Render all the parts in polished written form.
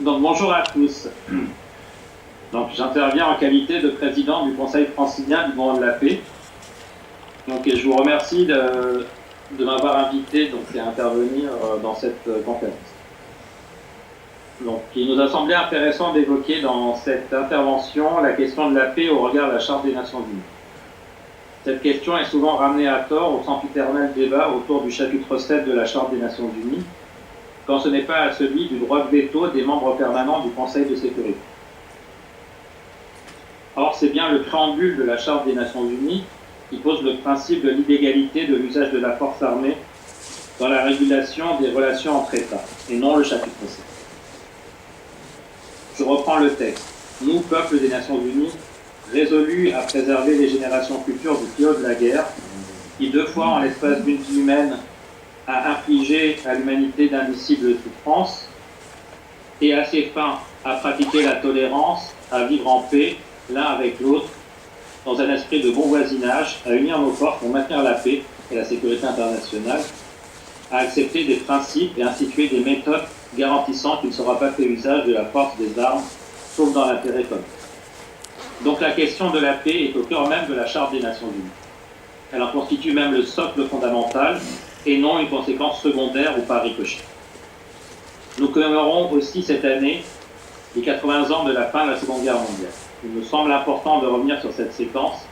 Donc bonjour à tous. Donc j'interviens en qualité de président du Conseil francilien du Moment de la Paix. Donc et je vous remercie de m'avoir invité à intervenir dans cette conférence. Donc il nous a semblé intéressant d'évoquer dans cette intervention la question de la paix au regard de la Charte des Nations Unies. Cette question est souvent ramenée à tort au sempiternel débat autour du chapitre 7 de la Charte des Nations Unies, quand ce n'est pas à celui du droit de veto des membres permanents du Conseil de sécurité. Or, c'est bien le préambule de la Charte des Nations Unies qui pose le principe de l'illégalité de l'usage de la force armée dans la régulation des relations entre États, et non le chapitre 7. Je reprends le texte. Nous, peuple des Nations Unies, résolus à préserver les générations futures du fléau de la guerre, qui 2 fois en l'espace d'une vie humaine a infligé à l'humanité d'indicibles souffrances, et à ses fins à pratiquer la tolérance, à vivre en paix l'un avec l'autre, dans un esprit de bon voisinage, à unir nos forces pour maintenir la paix et la sécurité internationale, à accepter des principes et instituer des méthodes garantissant qu'il ne sera pas fait usage de la force des armes, sauf dans l'intérêt commun. Donc la question de la paix est au cœur même de la Charte des Nations Unies. Elle en constitue même le socle fondamental et non une conséquence secondaire ou par ricochet. Nous commémorons aussi cette année les 80 ans de la fin de la Seconde Guerre mondiale. Il me semble important de revenir sur cette séquence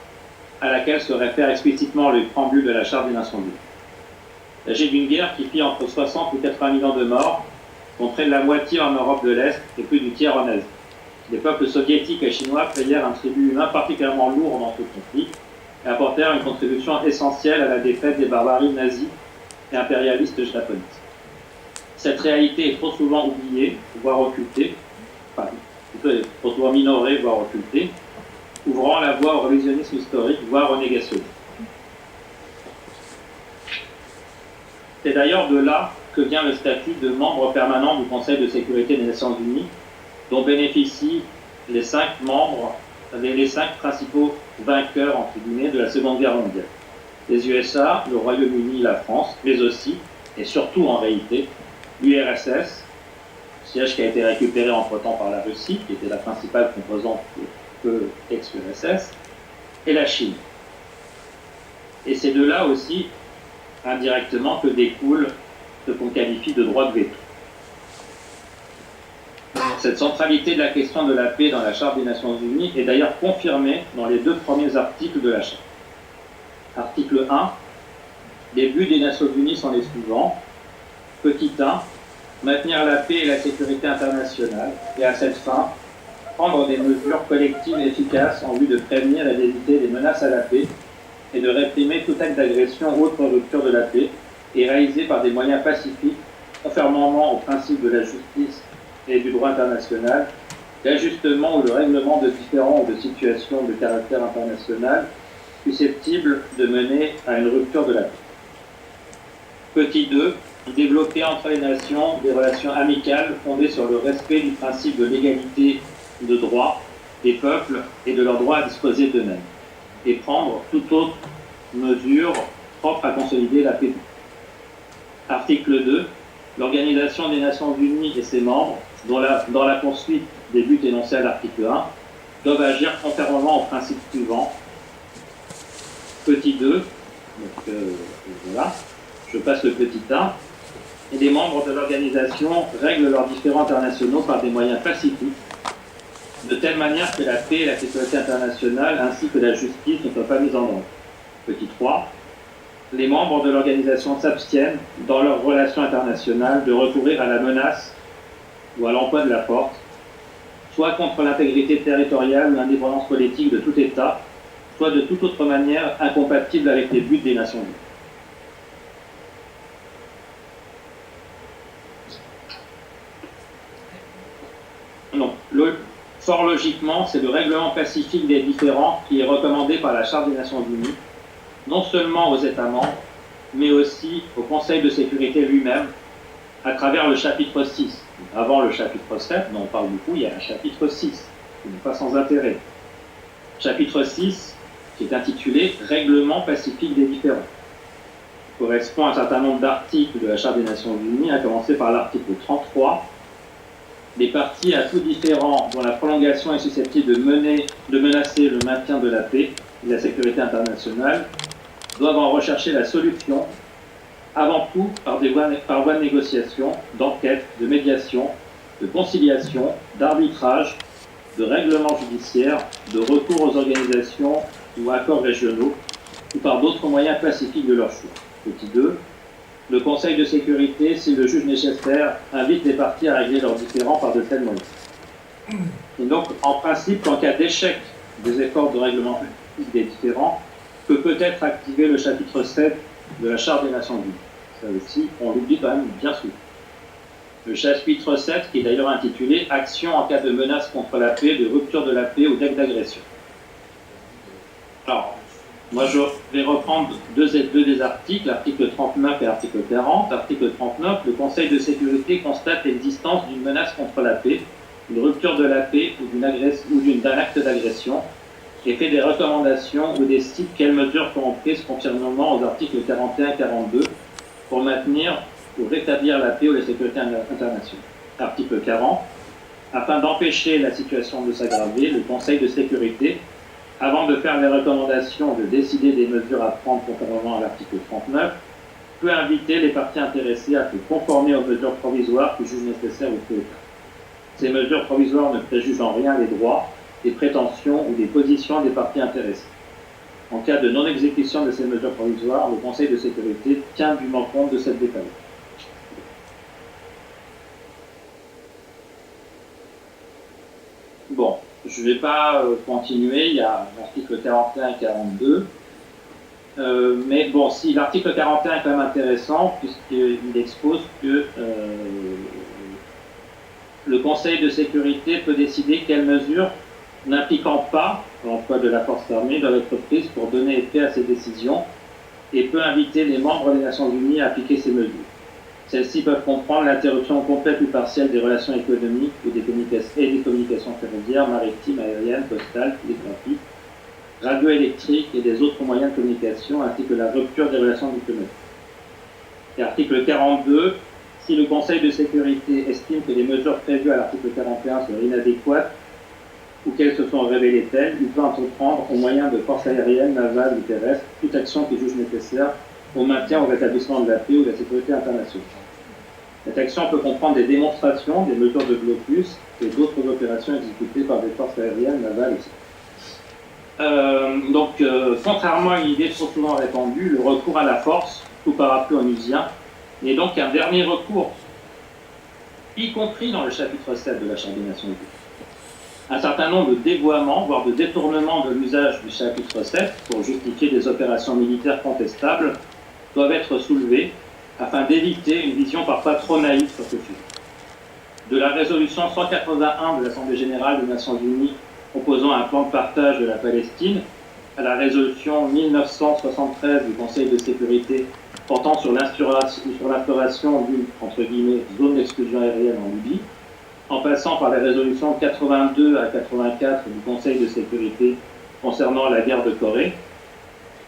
à laquelle se réfère explicitement le préambule de la Charte des Nations Unies. Il s'agit d'une guerre qui fit entre 60 ou 80 millions de morts, dont près de la moitié en Europe de l'Est et plus du tiers en Asie. Les peuples soviétiques et chinois payèrent un tribut humain particulièrement lourd dans ce conflit et apportèrent une contribution essentielle à la défaite des barbaries nazies et impérialistes japonaises. Cette réalité est trop souvent oubliée, voire occultée, plutôt trop souvent minorée, voire occultée, ouvrant la voie au révisionnisme historique, voire au négationnisme. C'est d'ailleurs de là que vient le statut de membre permanent du Conseil de sécurité des Nations Unies, dont bénéficient les 5 principaux vainqueurs, entre guillemets, de la Seconde Guerre mondiale. Les USA, le Royaume-Uni, la France, mais aussi, et surtout en réalité, l'URSS, siège qui a été récupéré entre-temps par la Russie, qui était la principale composante de l'ex-URSS, et la Chine. Et c'est de là aussi, indirectement, que découle ce qu'on qualifie de droit de veto. Cette centralité de la question de la paix dans la Charte des Nations Unies est d'ailleurs confirmée dans les 2 premiers articles de la Charte. Article 1, les buts des Nations Unies sont les suivants. Petit 1, maintenir la paix et la sécurité internationale, et à cette fin, prendre des mesures collectives efficaces en vue de prévenir et d'éviter les menaces à la paix et de réprimer tout acte d'agression ou autre rupture de la paix, et réalisé par des moyens pacifiques, conformément au principe de la justice et du droit international, d'ajustement ou de règlement de différends ou de situations de caractère international susceptibles de mener à une rupture de la paix. Petit 2, développer entre les nations des relations amicales fondées sur le respect du principe de l'égalité de droit des peuples et de leur droit à disposer d'eux-mêmes, et prendre toute autre mesure propre à consolider la paix. Article 2, l'Organisation des Nations Unies et ses membres, dans la poursuite des buts énoncés à l'article 1, doivent agir conformément aux principes suivants. Petit 2, voilà, je passe le petit 1, et les membres de l'organisation règlent leurs différends internationaux par des moyens pacifiques, de telle manière que la paix et la sécurité internationale ainsi que la justice ne soient pas mises en danger. Petit 3, les membres de l'organisation s'abstiennent, dans leurs relations internationales, de recourir à la menace ou à l'emploi de la force, soit contre l'intégrité territoriale ou l'indépendance politique de tout État, soit de toute autre manière incompatible avec les buts des Nations Unies. Fort logiquement, c'est le règlement pacifique des différends qui est recommandé par la Charte des Nations Unies, non seulement aux États membres, mais aussi au Conseil de sécurité lui-même, à travers le chapitre 6. Avant le chapitre 7, dont on parle beaucoup, il y a un chapitre 6, qui n'est pas sans intérêt. Chapitre 6, qui est intitulé « Règlement pacifique des différends », correspond à un certain nombre d'articles de la Charte des Nations Unies, à commencer par l'article 33, Les parties à tout différent dont la prolongation est susceptible de menacer le maintien de la paix et de la sécurité internationale doivent en rechercher la solution, avant tout par voie de négociation, d'enquête, de médiation, de conciliation, d'arbitrage, de règlement judiciaire, de recours aux organisations ou accords régionaux, ou par d'autres moyens pacifiques de leur choix. Petit 2. Le Conseil de sécurité, si le juge nécessaire, invite les parties à régler leurs différends par de tels moyens. Et donc, en principe, en cas d'échec des efforts de règlement des différends, peut être activé le chapitre 7 de la Charte des Nations Unies. Ça aussi, on l'oublie quand même bien souvent. Le chapitre 7, qui est d'ailleurs intitulé « Action en cas de menace contre la paix, de rupture de la paix ou d'acte d'agression ». Alors, moi je vais reprendre deux des articles, l'article 39 et l'article 40. Article 39, le Conseil de sécurité constate l'existence d'une menace contre la paix, une rupture de la paix ou d'un acte d'agression, et fait des recommandations ou décide quelles mesures seront prises conformément aux articles 41 et 42 pour maintenir ou rétablir la paix ou la sécurité internationale. Article 40. Afin d'empêcher la situation de s'aggraver, le Conseil de sécurité, avant de faire les recommandations, de décider des mesures à prendre conformément à l'article 39, peut inviter les parties intéressées à se conformer aux mesures provisoires qui jugent nécessaires ou prioritaires. Ces mesures provisoires ne préjugent en rien les droits, les prétentions ou les positions des parties intéressées. En cas de non-exécution de ces mesures provisoires, le Conseil de sécurité tient dûment compte de cette défaillance. Bon, je ne vais pas continuer, il y a l'article 41 et 42. Mais bon, si l'article 41 est quand même intéressant, puisqu'il expose que le Conseil de sécurité peut décider quelles mesures, n'impliquant pas l'emploi de la force armée, doivent être prises pour donner effet à ces décisions et peut inviter les membres des Nations Unies à appliquer ces mesures. Celles-ci peuvent comprendre l'interruption complète ou partielle des relations économiques ou des communications ferroviaires, maritimes, aériennes, postales, télégraphiques, radioélectriques et des autres moyens de communication, ainsi que la rupture des relations diplomatiques. Et article 42, si le Conseil de sécurité estime que les mesures prévues à l'article 41 sont inadéquates ou qu'elles se sont révélées telles, il peut entreprendre au moyen de forces aériennes, navales ou terrestres toute action qui juge nécessaire au maintien ou au rétablissement de la paix ou de la sécurité internationale. Cette action peut comprendre des démonstrations, des mesures de blocus et d'autres opérations exécutées par des forces aériennes, navales aussi. Contrairement à une idée trop souvent répandue, le recours à la force, tout parapluie onusien, n'est donc qu'un dernier recours, y compris dans le chapitre 7 de la Charte des Nations Unies. Un certain nombre de dévoiements, voire de détournements de l'usage du chapitre 7 pour justifier des opérations militaires contestables doivent être soulevés afin d'éviter une vision parfois trop naïve sur ce sujet. De la résolution 181 de l'Assemblée générale des Nations unies proposant un plan de partage de la Palestine, à la résolution 1973 du Conseil de sécurité portant sur l'instauration d'une, entre guillemets, zone d'exclusion aérienne en Libye, en passant par les résolutions 82 à 84 du Conseil de sécurité concernant la guerre de Corée,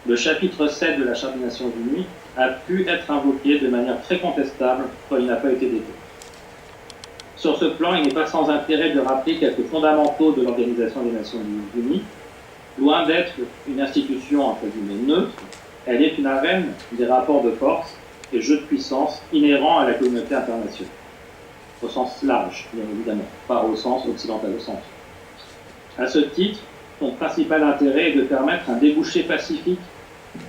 le chapitre 7 de la Charte des Nations Unies a pu être invoqué de manière très contestable quand il n'a pas été défait. Sur ce plan, il n'est pas sans intérêt de rappeler quelques fondamentaux de l'Organisation des Nations Unies. Loin d'être une institution entre guillemets neutre, elle est une arène des rapports de force et jeux de puissance inhérents à la communauté internationale. Au sens large, bien évidemment, pas au sens occidental, au sens. À ce titre, son principal intérêt est de permettre un débouché pacifique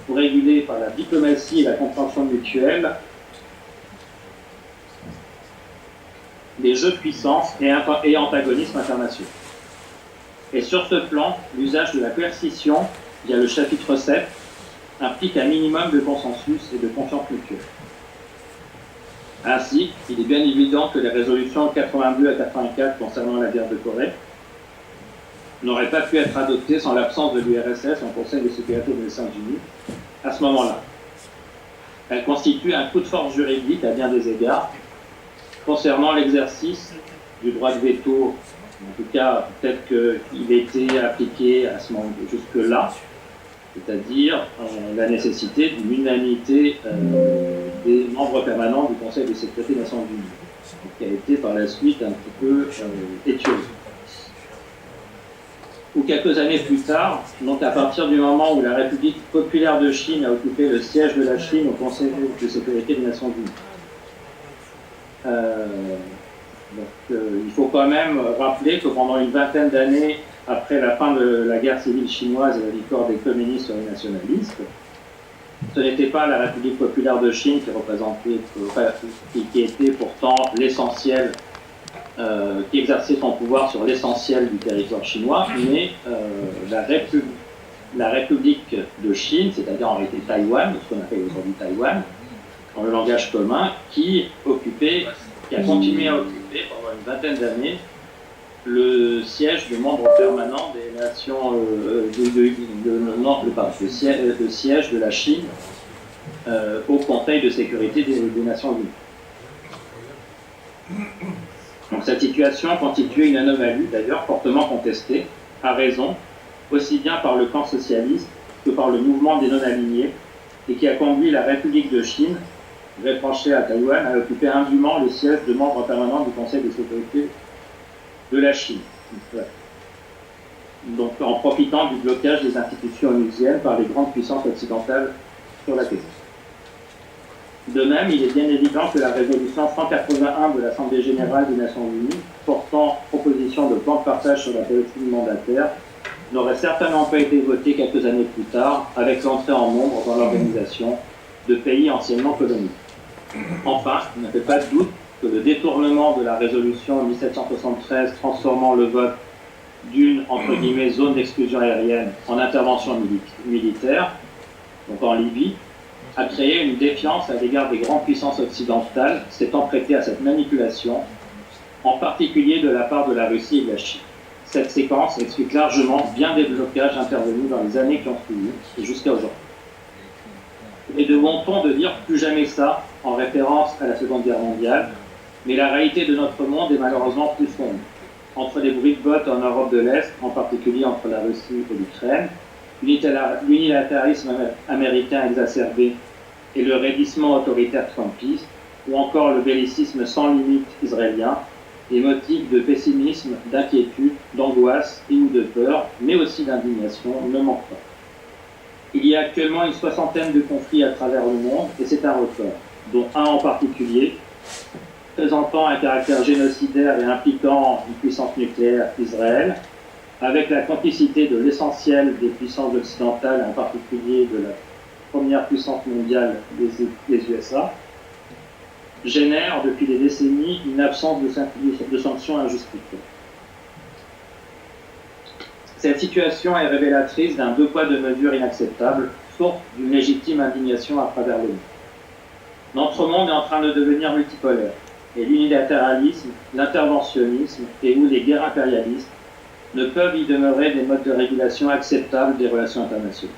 pour réguler par la diplomatie et la compréhension mutuelle les jeux de puissance et antagonismes internationaux. Et sur ce plan, l'usage de la coercition, via le chapitre 7, implique un minimum de consensus et de confiance mutuelle. Ainsi, il est bien évident que les résolutions 82 à 84 concernant la guerre de Corée n'auraient pas pu être adoptées sans l'absence de l'URSS en Conseil de sécurité des Nations Unies à ce moment-là. Elles constituent un coup de force juridique à bien des égards concernant l'exercice du droit de veto. En tout cas, peut-être qu'il était appliqué à ce moment jusque-là, c'est-à-dire la nécessité d'une unanimité des membres permanents du Conseil de sécurité des Nations Unies. qui a été par la suite un petit peu étiolé. Ou quelques années plus tard, donc à partir du moment où la République populaire de Chine a occupé le siège de la Chine au Conseil de sécurité des Nations Unies. Il faut quand même rappeler que pendant une vingtaine d'années, après la fin de la guerre civile chinoise et la victoire des communistes sur les nationalistes, ce n'était pas la République populaire de Chine qui représentait, qui était pourtant l'essentiel, qui exerçait son pouvoir sur l'essentiel du territoire chinois, mais la République de Chine, c'est-à-dire en réalité Taïwan, ce qu'on appelle aujourd'hui Taïwan, dans le langage commun, qui a continué à occuper pendant une vingtaine d'années le siège de membre permanent des nations, le siège de la Chine au Conseil de sécurité des Nations Unies. Donc cette situation constituait une anomalie, d'ailleurs fortement contestée, à raison, aussi bien par le camp socialiste que par le mouvement des non-alignés, et qui a conduit la République de Chine, répanchée à Taïwan, à occuper indûment le siège de membre permanent du Conseil de sécurité de la Chine. Donc en profitant du blocage des institutions onusiennes par les grandes puissances occidentales sur la question. De même, il est bien évident que la résolution 181 de l'Assemblée générale des Nations unies, portant proposition de plan de partage sur la Palestine mandataire, n'aurait certainement pas été votée quelques années plus tard, avec l'entrée en nombre dans l'organisation de pays anciennement coloniaux. Enfin, il ne fait pas de doute que le détournement de la résolution 1773 transformant le vote d'une, entre guillemets, zone d'exclusion aérienne en intervention militaire, donc en Libye, a créé une défiance à l'égard des grandes puissances occidentales s'étant prêtées à cette manipulation, en particulier de la part de la Russie et de la Chine. Cette séquence explique largement bien des blocages intervenus dans les années qui ont suivi et jusqu'à aujourd'hui. Et de bon ton de dire plus jamais ça, en référence à la Seconde Guerre mondiale, mais la réalité de notre monde est malheureusement plus sombre. Entre les bruits de bottes en Europe de l'Est, en particulier entre la Russie et l'Ukraine, l'unilatéralisme américain exacerbé et le raidissement autoritaire trumpiste, ou encore le bellicisme sans limite israélien, les motifs de pessimisme, d'inquiétude, d'angoisse et ou de peur, mais aussi d'indignation, ne manquent pas. Il y a actuellement une soixantaine de conflits à travers le monde, et c'est un record, dont un en particulier, présentant un caractère génocidaire et impliquant une puissance nucléaire, Israël, avec la complicité de l'essentiel des puissances occidentales, en particulier de la première puissance mondiale des USA, génère depuis des décennies une absence de sanctions injustifiées. Cette situation est révélatrice d'un deux poids deux mesures inacceptable, source d'une légitime indignation à travers le monde. Notre monde est en train de devenir multipolaire, et l'unilatéralisme, l'interventionnisme et ou les guerres impérialistes ne peuvent y demeurer des modes de régulation acceptables des relations internationales.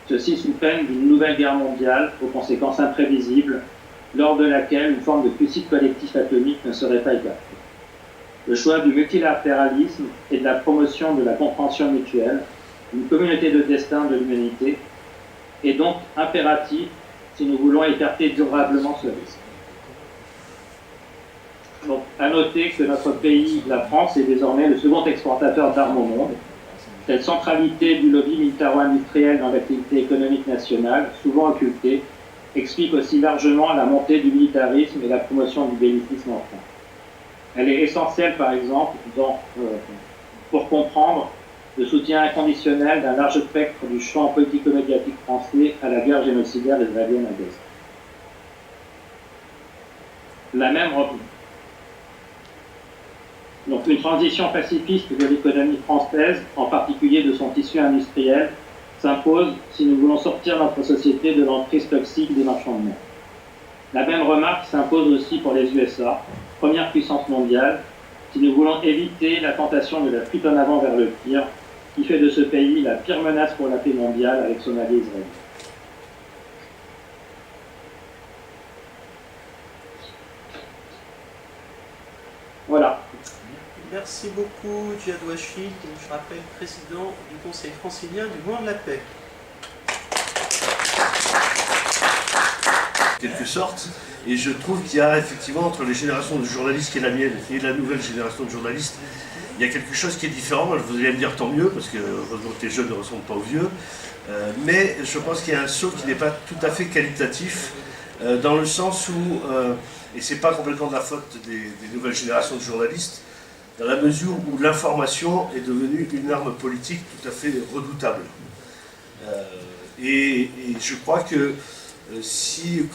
Ceci sous peine d'une nouvelle guerre mondiale aux conséquences imprévisibles, lors de laquelle une forme de suicide collectif atomique ne serait pas écartée. Le choix du multilatéralisme et de la promotion de la compréhension mutuelle, une communauté de destin de l'humanité, est donc impératif si nous voulons écarter durablement ce risque. Donc, à noter que notre pays, la France, est désormais le second exportateur d'armes au monde. Cette centralité du lobby militaro-industriel dans l'activité économique nationale, souvent occultée, explique aussi largement la montée du militarisme et la promotion du bellicisme en France. Elle est essentielle, par exemple, pour comprendre le soutien inconditionnel d'un large spectre du champ politico-médiatique français à la guerre génocidaire israélienne à Gaza. La même Donc une transition pacifiste de l'économie française, en particulier de son tissu industriel, s'impose si nous voulons sortir notre société de l'emprise toxique des marchands de mer. La même remarque s'impose aussi pour les USA, première puissance mondiale, si nous voulons éviter la tentation de la fuite en avant vers le pire, qui fait de ce pays la pire menace pour la paix mondiale avec son allié israélien. Voilà. Merci beaucoup, Djihad Wachid, je rappelle président du Conseil francilien du mouvement de la paix. en quelque sorte. Et je trouve qu'il y a effectivement entre les générations de journalistes qui est la mienne et la nouvelle génération de journalistes, il y a quelque chose qui est différent. Vous allez me dire tant mieux, parce que heureusement que les jeunes ne ressemblent pas aux vieux. Mais je pense qu'il y a un saut qui n'est pas tout à fait qualitatif, dans le sens où, et c'est pas complètement de la faute des nouvelles générations de journalistes, dans la mesure où l'information est devenue une arme politique tout à fait redoutable. Et je crois que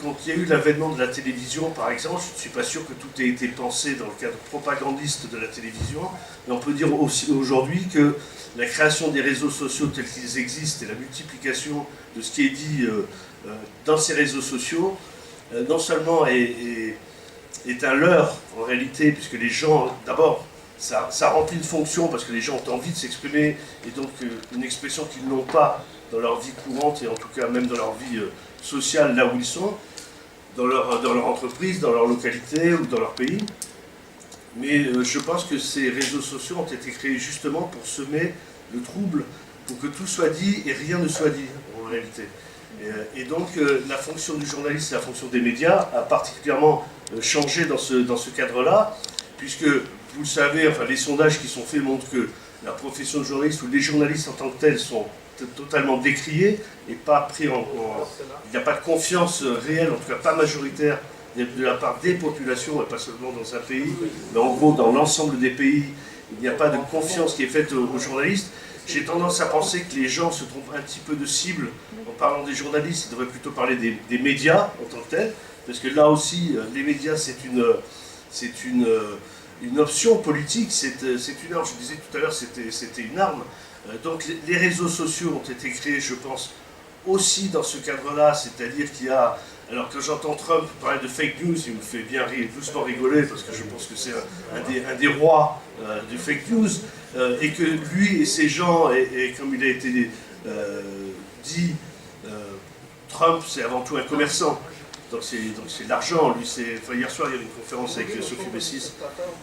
quand il y a eu l'avènement de la télévision, par exemple, je ne suis pas sûr que tout ait été pensé dans le cadre propagandiste de la télévision, mais on peut dire aussi aujourd'hui que la création des réseaux sociaux tels qu'ils existent et la multiplication de ce qui est dit dans ces réseaux sociaux, non seulement est un leurre en réalité, puisque les gens, d'abord, ça remplit une fonction parce que les gens ont envie de s'exprimer, et donc une expression qu'ils n'ont pas dans leur vie courante, et en tout cas même dans leur vie sociale, là où ils sont, dans leur entreprise, dans leur localité ou dans leur pays. Mais je pense que ces réseaux sociaux ont été créés justement pour semer le trouble, pour que tout soit dit et rien ne soit dit en réalité. Et donc la fonction du journaliste et la fonction des médias a particulièrement changé dans ce cadre-là, puisque vous le savez, enfin, les sondages qui sont faits montrent que la profession de journaliste ou les journalistes en tant que tels sont totalement décriés et pas pris en... Il n'y a pas de confiance réelle, en tout cas pas majoritaire, de la part des populations, et pas seulement dans un pays, mais en gros dans l'ensemble des pays, il n'y a pas de confiance qui est faite aux journalistes. J'ai tendance à penser que les gens se trompent un petit peu de cible en parlant des journalistes. Ils devraient plutôt parler des médias en tant que tels, parce que là aussi, les médias, c'est une option politique, c'est une arme. Je disais tout à l'heure, c'était une arme. Donc les réseaux sociaux ont été créés, je pense, aussi dans ce cadre-là, c'est-à-dire qu'il y a... Alors quand j'entends Trump parler de fake news, il me fait bien doucement rigoler, parce que je pense que c'est un des rois du fake news, et que lui et ses gens, et comme il a été dit, Trump c'est avant tout un commerçant. Donc c'est l'argent, lui c'est... Enfin, hier soir il y avait une conférence avec Sophie Bessis,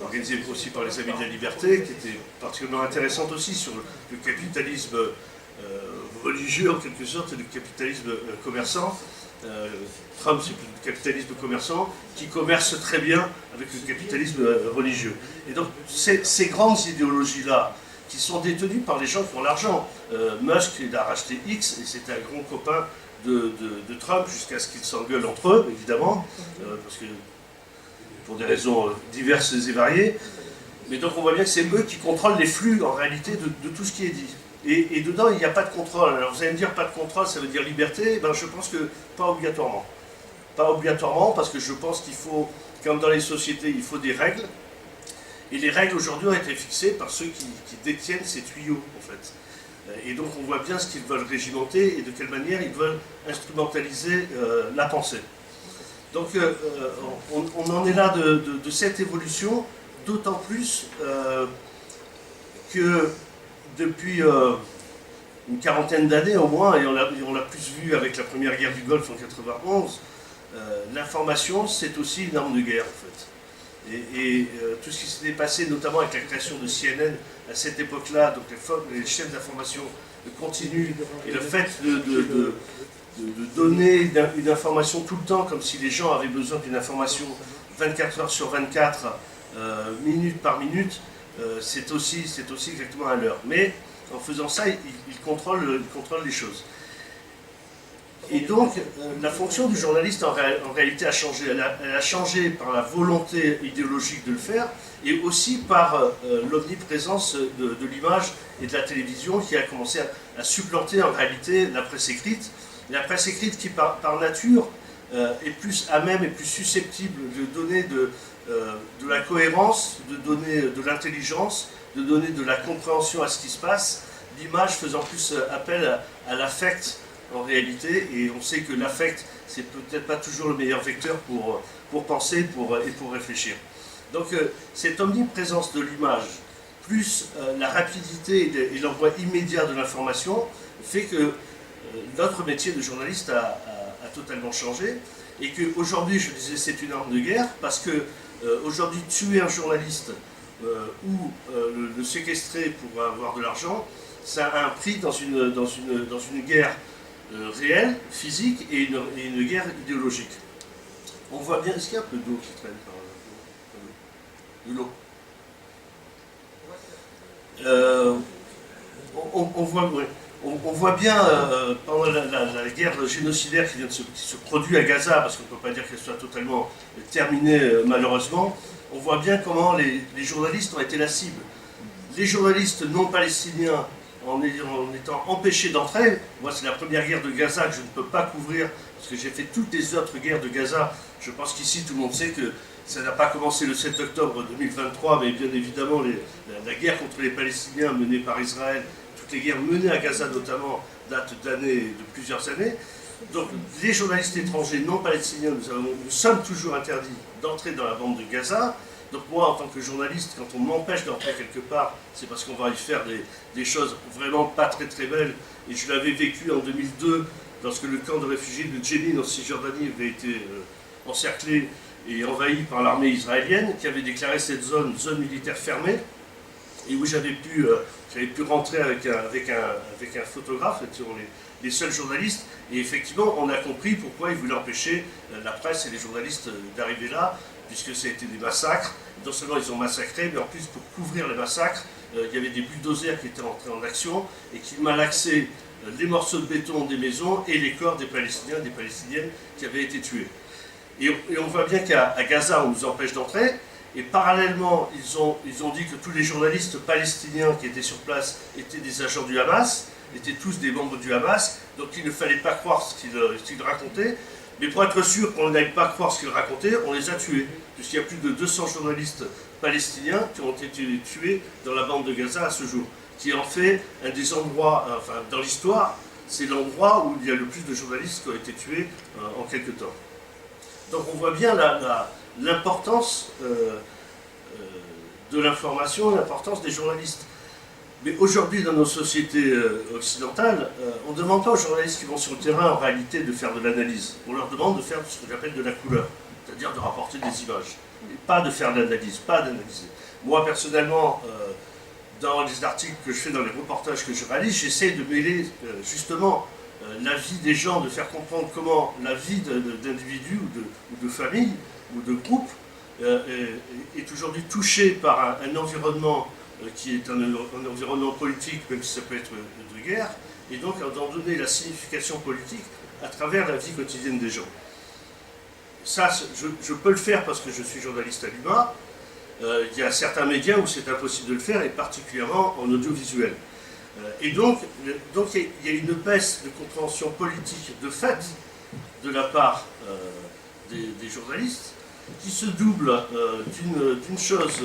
organisée aussi par les Amis de la Liberté, qui était particulièrement intéressante aussi sur le capitalisme religieux en quelque sorte, et le capitalisme commerçant. Trump c'est le capitalisme commerçant, qui commerce très bien avec le capitalisme religieux. Et donc ces grandes idéologies-là, qui sont détenues par les gens qui ont l'argent. Musk il a racheté X, et c'était un grand copain de Trump, jusqu'à ce qu'ils s'engueulent entre eux, évidemment, parce que pour des raisons diverses et variées. Mais donc on voit bien que c'est eux qui contrôlent les flux, en réalité, de tout ce qui est dit. Et dedans, il n'y a pas de contrôle. Alors vous allez me dire, pas de contrôle, ça veut dire liberté? Ben, je pense que pas obligatoirement. Pas obligatoirement, parce que je pense qu'il faut, comme dans les sociétés, il faut des règles. Et les règles aujourd'hui ont été fixées par ceux qui détiennent ces tuyaux, en fait. Et donc on voit bien ce qu'ils veulent régimenter et de quelle manière ils veulent instrumentaliser la pensée. Donc on en est là de cette évolution, d'autant plus que depuis une quarantaine d'années au moins, et on l'a plus vu avec la première guerre du Golfe en 91, l'information c'est aussi une arme de guerre en fait. Et tout ce qui s'était passé, notamment avec la création de CNN à cette époque-là, donc les chaînes d'information continuent, et le fait de donner une information tout le temps, comme si les gens avaient besoin d'une information 24 heures sur 24, minute par minute, c'est aussi exactement un leurre. Mais en faisant ça, il contrôle les choses. Et donc, la fonction du journaliste, en réalité, a changé. Elle a changé par la volonté idéologique de le faire, et aussi par l'omniprésence de l'image et de la télévision, qui a commencé à supplanter, en réalité, la presse écrite. Et la presse écrite qui, par nature, est plus à même et plus susceptible de donner de la cohérence, de donner de l'intelligence, de donner de la compréhension à ce qui se passe, l'image faisant plus appel à l'affect, en réalité, et on sait que l'affect, c'est peut-être pas toujours le meilleur vecteur pour penser et pour réfléchir. Donc cette omniprésence de l'image, plus la rapidité et l'envoi immédiat de l'information, fait que notre métier de journaliste a totalement changé, et qu'aujourd'hui, je disais, c'est une arme de guerre, parce que aujourd'hui, tuer un journaliste ou le séquestrer pour avoir de l'argent, ça a un prix dans une guerre réelle, physique, et une guerre idéologique. On voit bien, est-ce qu'il y a un peu d'eau qui traîne par là? De l'eau. On voit bien pendant la guerre génocidaire qui se produit à Gaza, parce qu'on ne peut pas dire qu'elle soit totalement terminée malheureusement, on voit bien comment les journalistes ont été la cible. Les journalistes non palestiniens, en étant empêchés d'entrer, moi c'est la première guerre de Gaza que je ne peux pas couvrir, parce que j'ai fait toutes les autres guerres de Gaza. Je pense qu'ici tout le monde sait que ça n'a pas commencé le 7 octobre 2023, mais bien évidemment la guerre contre les Palestiniens menée par Israël, toutes les guerres menées à Gaza notamment, datent de plusieurs années. Donc les journalistes étrangers non palestiniens, nous sommes toujours interdits d'entrer dans la bande de Gaza. Donc moi, en tant que journaliste, quand on m'empêche d'entrer quelque part, c'est parce qu'on va y faire des choses vraiment pas très très belles. Et je l'avais vécu en 2002, lorsque le camp de réfugiés de Jenin en Cisjordanie avait été encerclé et envahi par l'armée israélienne, qui avait déclaré cette zone militaire fermée, et où j'avais pu rentrer avec un photographe, les seuls journalistes, et effectivement on a compris pourquoi ils voulaient empêcher la presse et les journalistes d'arriver là, puisque ça a été des massacres. Non seulement ils ont massacré, mais en plus pour couvrir les massacres, il y avait des bulldozers qui étaient entrés en action et qui malaxaient les morceaux de béton des maisons et les corps des Palestiniens, des Palestiniennes qui avaient été tués. Et on voit bien qu'à Gaza, on nous empêche d'entrer, et parallèlement, ils ont dit que tous les journalistes palestiniens qui étaient sur place étaient des agents du Hamas, étaient tous des membres du Hamas, donc il ne fallait pas croire ce qu'ils racontaient. Mais pour être sûr qu'on n'aille pas croire ce qu'ils racontaient, on les a tués, puisqu'il y a plus de 200 journalistes palestiniens qui ont été tués dans la bande de Gaza à ce jour, qui en fait un des endroits, enfin dans l'histoire, c'est l'endroit où il y a le plus de journalistes qui ont été tués en quelque temps. Donc on voit bien l'importance de l'information, l'importance des journalistes. Mais aujourd'hui, dans nos sociétés occidentales, on ne demande pas aux journalistes qui vont sur le terrain, en réalité, de faire de l'analyse. On leur demande de faire ce que j'appelle de la couleur, c'est-à-dire de rapporter des images. Et pas de faire de l'analyse, pas d'analyser. Moi, personnellement, dans les articles que je fais, dans les reportages que je réalise, j'essaie de mêler, justement, la vie des gens, de faire comprendre comment la vie d'individus ou de familles ou de groupes est aujourd'hui touchée par un environnement qui est un environnement politique, même si ça peut être de guerre, et donc d'en donner la signification politique à travers la vie quotidienne des gens. Ça, je peux le faire parce que je suis journaliste à l'UMA. Il y a certains médias où c'est impossible de le faire, et particulièrement en audiovisuel. Et donc il y a une baisse de compréhension politique de fait de la part des journalistes, qui se double d'une chose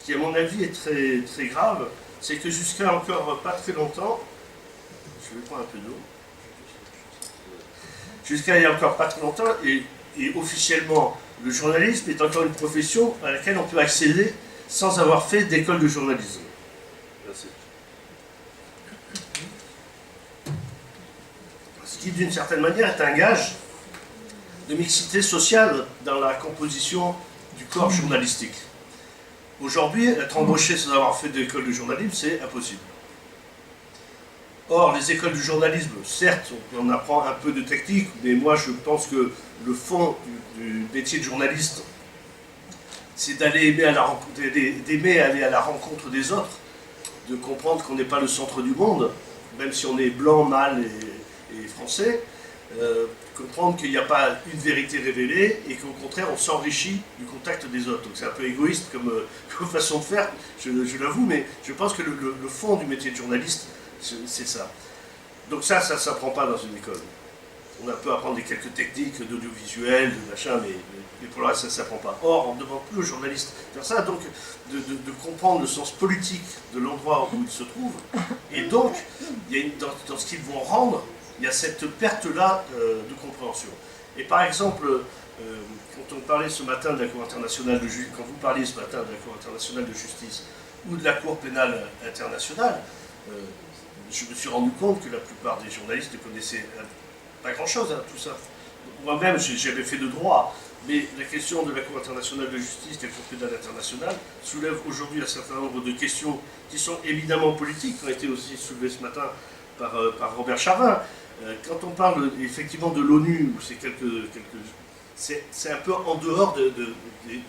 qui à mon avis est très, très grave, c'est que jusqu'à encore pas très longtemps, je vais prendre un peu d'eau, jusqu'à il y a encore pas très longtemps, et officiellement, le journalisme est encore une profession à laquelle on peut accéder sans avoir fait d'école de journalisme. Merci. Ce qui, d'une certaine manière, est un gage de mixité sociale dans la composition du corps journalistique. Aujourd'hui, être embauché sans avoir fait d'école de journalisme, c'est impossible. Or, les écoles de journalisme, certes, on apprend un peu de technique, mais moi je pense que le fond du métier de journaliste, c'est d'aimer aller à la rencontre des autres, de comprendre qu'on n'est pas le centre du monde, même si on est blanc, mâle et français, comprendre qu'il n'y a pas une vérité révélée et qu'au contraire on s'enrichit du contact des autres. Donc c'est un peu égoïste comme façon de faire, je l'avoue, mais je pense que le fond du métier de journaliste, c'est ça. Donc ça ne s'apprend pas dans une école. On peut apprendre quelques techniques d'audiovisuel, de machin, mais pour le reste ça ne s'apprend pas. Or, on ne demande plus aux journalistes de faire ça, donc de comprendre le sens politique de l'endroit où ils se trouvent, et donc il y a dans ce qu'ils vont rendre, il y a cette perte-là de compréhension. Et par exemple, quand on parlait ce matin de la Cour internationale de justice, quand vous parliez ce matin de la Cour internationale de justice ou de la Cour pénale internationale, je me suis rendu compte que la plupart des journalistes ne connaissaient pas grand-chose à tout ça. Moi-même, j'avais fait de droit, mais la question de la Cour internationale de justice, de la Cour pénale internationale, soulève aujourd'hui un certain nombre de questions qui sont évidemment politiques, qui ont été aussi soulevées ce matin par Robert Charvin. Quand on parle effectivement de l'ONU, où c'est quelques c'est un peu en dehors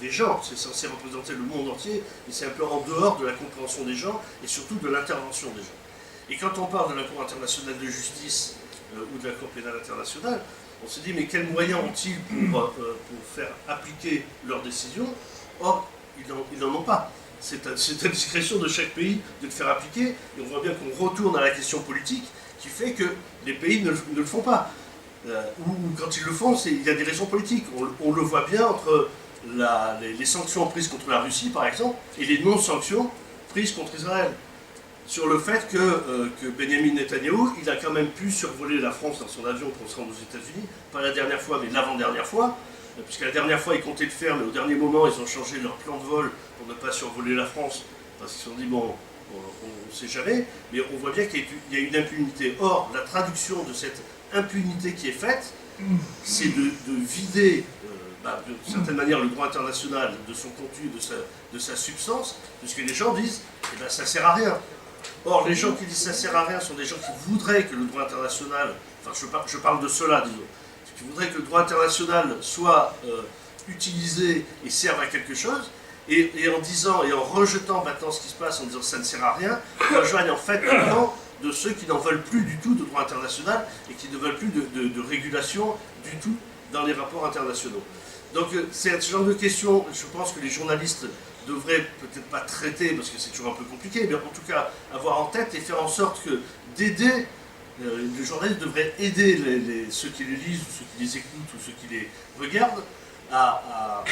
des gens. C'est censé représenter le monde entier, mais c'est un peu en dehors de la compréhension des gens et surtout de l'intervention des gens. Et quand on parle de la Cour internationale de justice ou de la Cour pénale internationale, on se dit mais quels moyens ont-ils pour faire appliquer leurs décisions? Or, ils n'en ont pas. C'est à discrétion de chaque pays de le faire appliquer, et on voit bien qu'on retourne à la question politique qui fait que les pays ne le font pas. Ou quand ils le font, il y a des raisons politiques. On le voit bien entre les sanctions prises contre la Russie, par exemple, et les non-sanctions prises contre Israël. Sur le fait que Benjamin Netanyahou, il a quand même pu survoler la France dans son avion pour se rendre aux États-Unis, pas la dernière fois, mais l'avant-dernière fois, puisque la dernière fois, ils comptaient le faire, mais au dernier moment, ils ont changé leur plan de vol pour ne pas survoler la France, parce qu'ils se sont dit, bon, on ne sait jamais, mais on voit bien qu'il y a une impunité. Or, la traduction de cette impunité qui est faite, c'est de vider, d'une certaine manière, le droit international de son contenu, de sa substance, puisque les gens disent, eh ben, ça ne sert à rien. Or, les gens qui disent ça ne sert à rien sont des gens qui voudraient que le droit international, enfin je parle de cela, disons, qui voudraient que le droit international soit utilisé et serve à quelque chose, et en disant, et en rejetant maintenant ce qui se passe, en disant ça ne sert à rien, rejoignent en fait le camp de ceux qui n'en veulent plus du tout de droit international et qui ne veulent plus de régulation du tout dans les rapports internationaux. Donc c'est ce genre de questions, je pense que les journalistes devraient peut-être pas traiter, parce que c'est toujours un peu compliqué, mais en tout cas avoir en tête et faire en sorte que d'aider, les journalistes devraient aider ceux qui les lisent, ou ceux qui les écoutent, ou ceux qui les regardent, à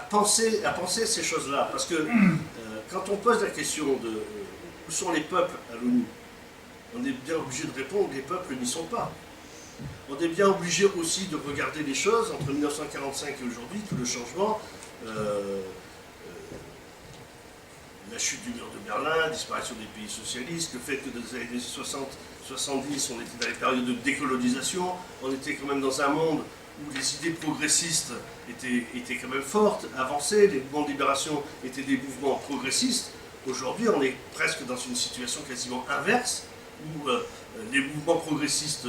penser ces choses-là. Parce que quand on pose la question de où sont les peuples à l'ONU, on est bien obligé de répondre, les peuples n'y sont pas. On est bien obligé aussi de regarder les choses entre 1945 et aujourd'hui, tout le changement, la chute du mur de Berlin, la disparition des pays socialistes, le fait que dans les années 60, 70, on était dans les périodes de décolonisation, on était quand même dans un monde où les idées progressistes étaient quand même fortes, avancées, les mouvements de libération étaient des mouvements progressistes. Aujourd'hui, on est presque dans une situation quasiment inverse, où les mouvements progressistes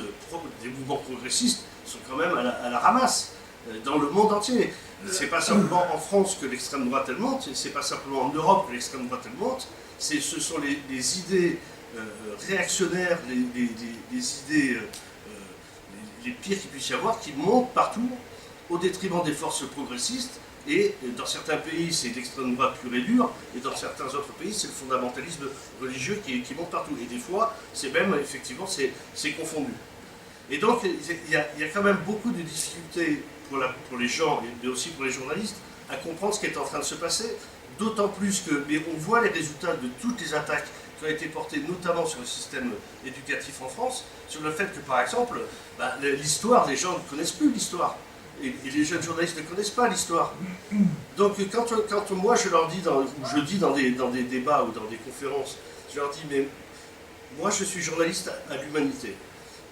sont quand même à la ramasse, dans le monde entier. C'est pas simplement en France que l'extrême droite elle monte, c'est pas simplement en Europe que l'extrême droite elle monte, ce sont les idées réactionnaires, les idées les pires qu'il puisse y avoir, qui montent partout au détriment des forces progressistes. Et dans certains pays, c'est l'extrême droite pure et dure, et dans certains autres pays, c'est le fondamentalisme religieux qui monte partout. Et des fois, c'est même, effectivement, c'est confondu. Et donc, il y a quand même beaucoup de difficultés pour les gens, mais aussi pour les journalistes, à comprendre ce qui est en train de se passer, d'autant plus que, mais on voit les résultats de toutes les attaques qui ont été portées, notamment sur le système éducatif en France, sur le fait que, par exemple, l'histoire, les gens ne connaissent plus l'histoire. Et les jeunes journalistes ne connaissent pas l'histoire. Donc quand moi je leur dis, je dis dans des débats ou dans des conférences, je leur dis, mais moi je suis journaliste à l'humanité.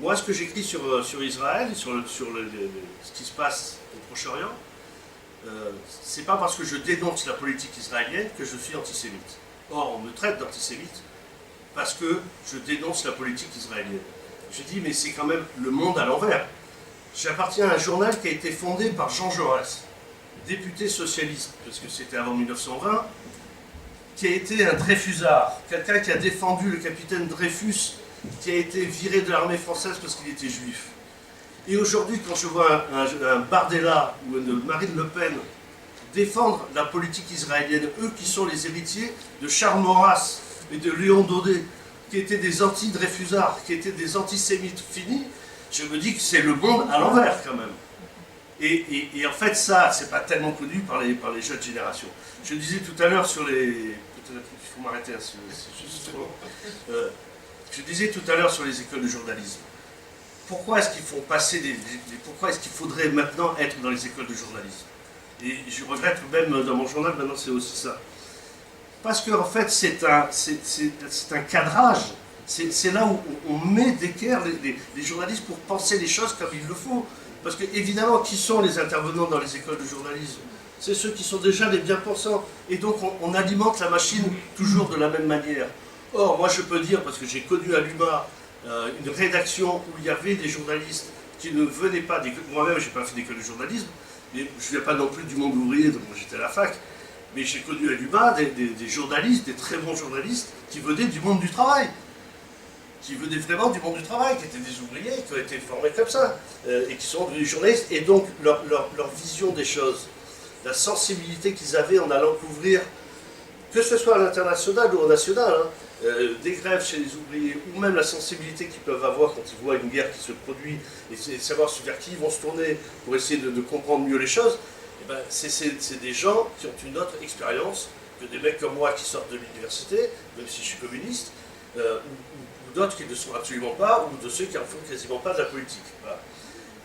Moi ce que j'écris sur Israël, sur ce qui se passe au Proche-Orient, c'est pas parce que je dénonce la politique israélienne que je suis antisémite. Or on me traite d'antisémite parce que je dénonce la politique israélienne. Je dis, mais c'est quand même le monde à l'envers. J'appartiens à un journal qui a été fondé par Jean Jaurès, député socialiste, parce que c'était avant 1920, qui a été un Dreyfusard, quelqu'un qui a défendu le capitaine Dreyfus, qui a été viré de l'armée française parce qu'il était juif. Et aujourd'hui, quand je vois un Bardella ou une Marine Le Pen défendre la politique israélienne, eux qui sont les héritiers de Charles Maurras et de Léon Daudet, qui étaient des anti-Dreyfusards, qui étaient des antisémites finis, je me dis que c'est le monde à l'envers quand même. Et en fait ça, c'est pas tellement connu par les jeunes générations. Je disais tout à l'heure sur les... Peut-être qu'il faut m'arrêter, c'est juste trop long. Je disais tout à l'heure sur les écoles de journalisme. Pourquoi est-ce qu'il faut passer pourquoi est-ce qu'il faudrait maintenant être dans les écoles de journalisme? Et je regrette même dans mon journal, maintenant c'est aussi ça. Parce qu'en fait c'est un cadrage. C'est là où on met d'équerre les journalistes pour penser les choses comme il le faut. Parce que, évidemment, qui sont les intervenants dans les écoles de journalisme? C'est ceux qui sont déjà les bien-pensants. Et donc, on alimente la machine toujours de la même manière. Or, moi, je peux dire, parce que j'ai connu à l'UMA une rédaction où il y avait des journalistes qui ne venaient pas d'école. Moi-même, je n'ai pas fait d'école de journalisme, mais je ne viens pas non plus du monde ouvrier, donc j'étais à la fac. Mais j'ai connu à l'UMA des journalistes, des très bons journalistes, qui venaient du monde du travail. Qui venaient vraiment du monde du travail, qui étaient des ouvriers, qui ont été formés comme ça, et qui sont devenus journalistes. Et donc, leur vision des choses, la sensibilité qu'ils avaient en allant couvrir, que ce soit à l'international ou au national, hein, des grèves chez les ouvriers, ou même la sensibilité qu'ils peuvent avoir quand ils voient une guerre qui se produit, et savoir vers qui ils vont se tourner pour essayer de comprendre mieux les choses, eh ben, c'est des gens qui ont une autre expérience que des mecs comme moi qui sortent de l'université, même si je suis communiste, ou d'autres qui ne sont absolument pas, ou de ceux qui en font quasiment pas de la politique. Voilà.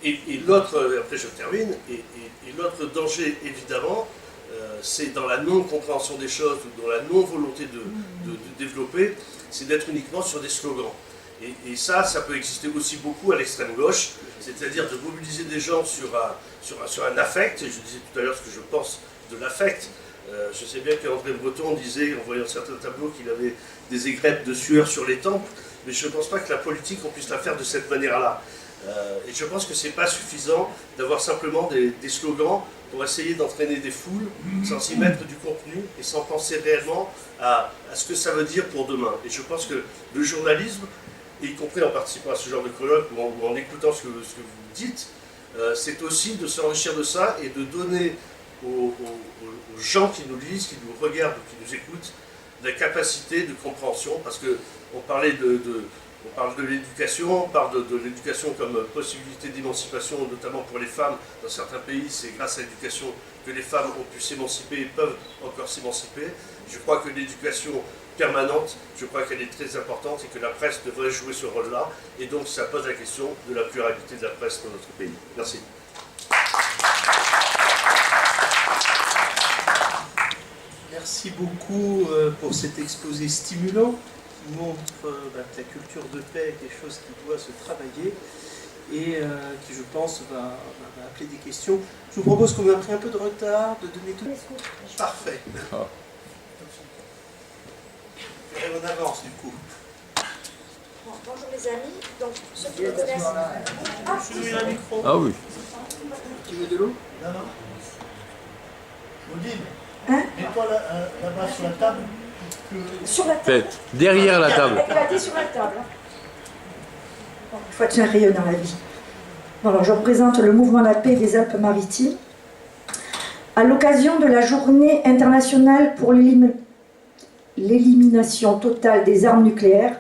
Et l'autre, après je termine, et l'autre danger, évidemment, c'est dans la non-compréhension des choses, ou dans la non-volonté de développer, c'est d'être uniquement sur des slogans. Et ça peut exister aussi beaucoup à l'extrême gauche, c'est-à-dire de mobiliser des gens sur un affect, et je disais tout à l'heure ce que je pense de l'affect. Je sais bien qu'André Breton disait, en voyant certains tableaux, qu'il avait des aigrettes de sueur sur les tempes, mais je ne pense pas que la politique, on puisse la faire de cette manière-là. Et je pense que ce n'est pas suffisant d'avoir simplement des slogans pour essayer d'entraîner des foules sans y mettre du contenu et sans penser réellement à ce que ça veut dire pour demain. Et je pense que le journalisme, y compris en participant à ce genre de colloque ou en écoutant ce que vous dites, c'est aussi de s'enrichir de ça et de donner aux gens qui nous lisent, qui nous regardent ou qui nous écoutent, la capacité de compréhension, parce qu'on parlait on parle de l'éducation, on parle de l'éducation comme possibilité d'émancipation, notamment pour les femmes. Dans certains pays, c'est grâce à l'éducation que les femmes ont pu s'émanciper et peuvent encore s'émanciper. Je crois que l'éducation permanente, je crois qu'elle est très importante et que la presse devrait jouer ce rôle-là. Et donc, ça pose la question de la pluralité de la presse dans notre pays. Merci. Merci beaucoup pour cet exposé stimulant qui montre que la culture de paix est quelque chose qui doit se travailler et qui, je pense, va appeler des questions. Je vous propose qu'on ait pris un peu de retard, de donner tout. Parfait. Et on avance du coup. Bon, bonjour les amis. Donc, ceux qui me connaissent. Je mets un micro. Ah oui. Tu veux de l'eau? Non, non. Odile, Hein? mets-toi là-bas sur la table. Sur la table. Derrière la table. Éclaté sur la table. Bon, il faut être un rayon dans la vie. Bon, alors, je représente le mouvement La Paix des Alpes-Maritimes. À l'occasion de la journée internationale pour l'élimination totale des armes nucléaires,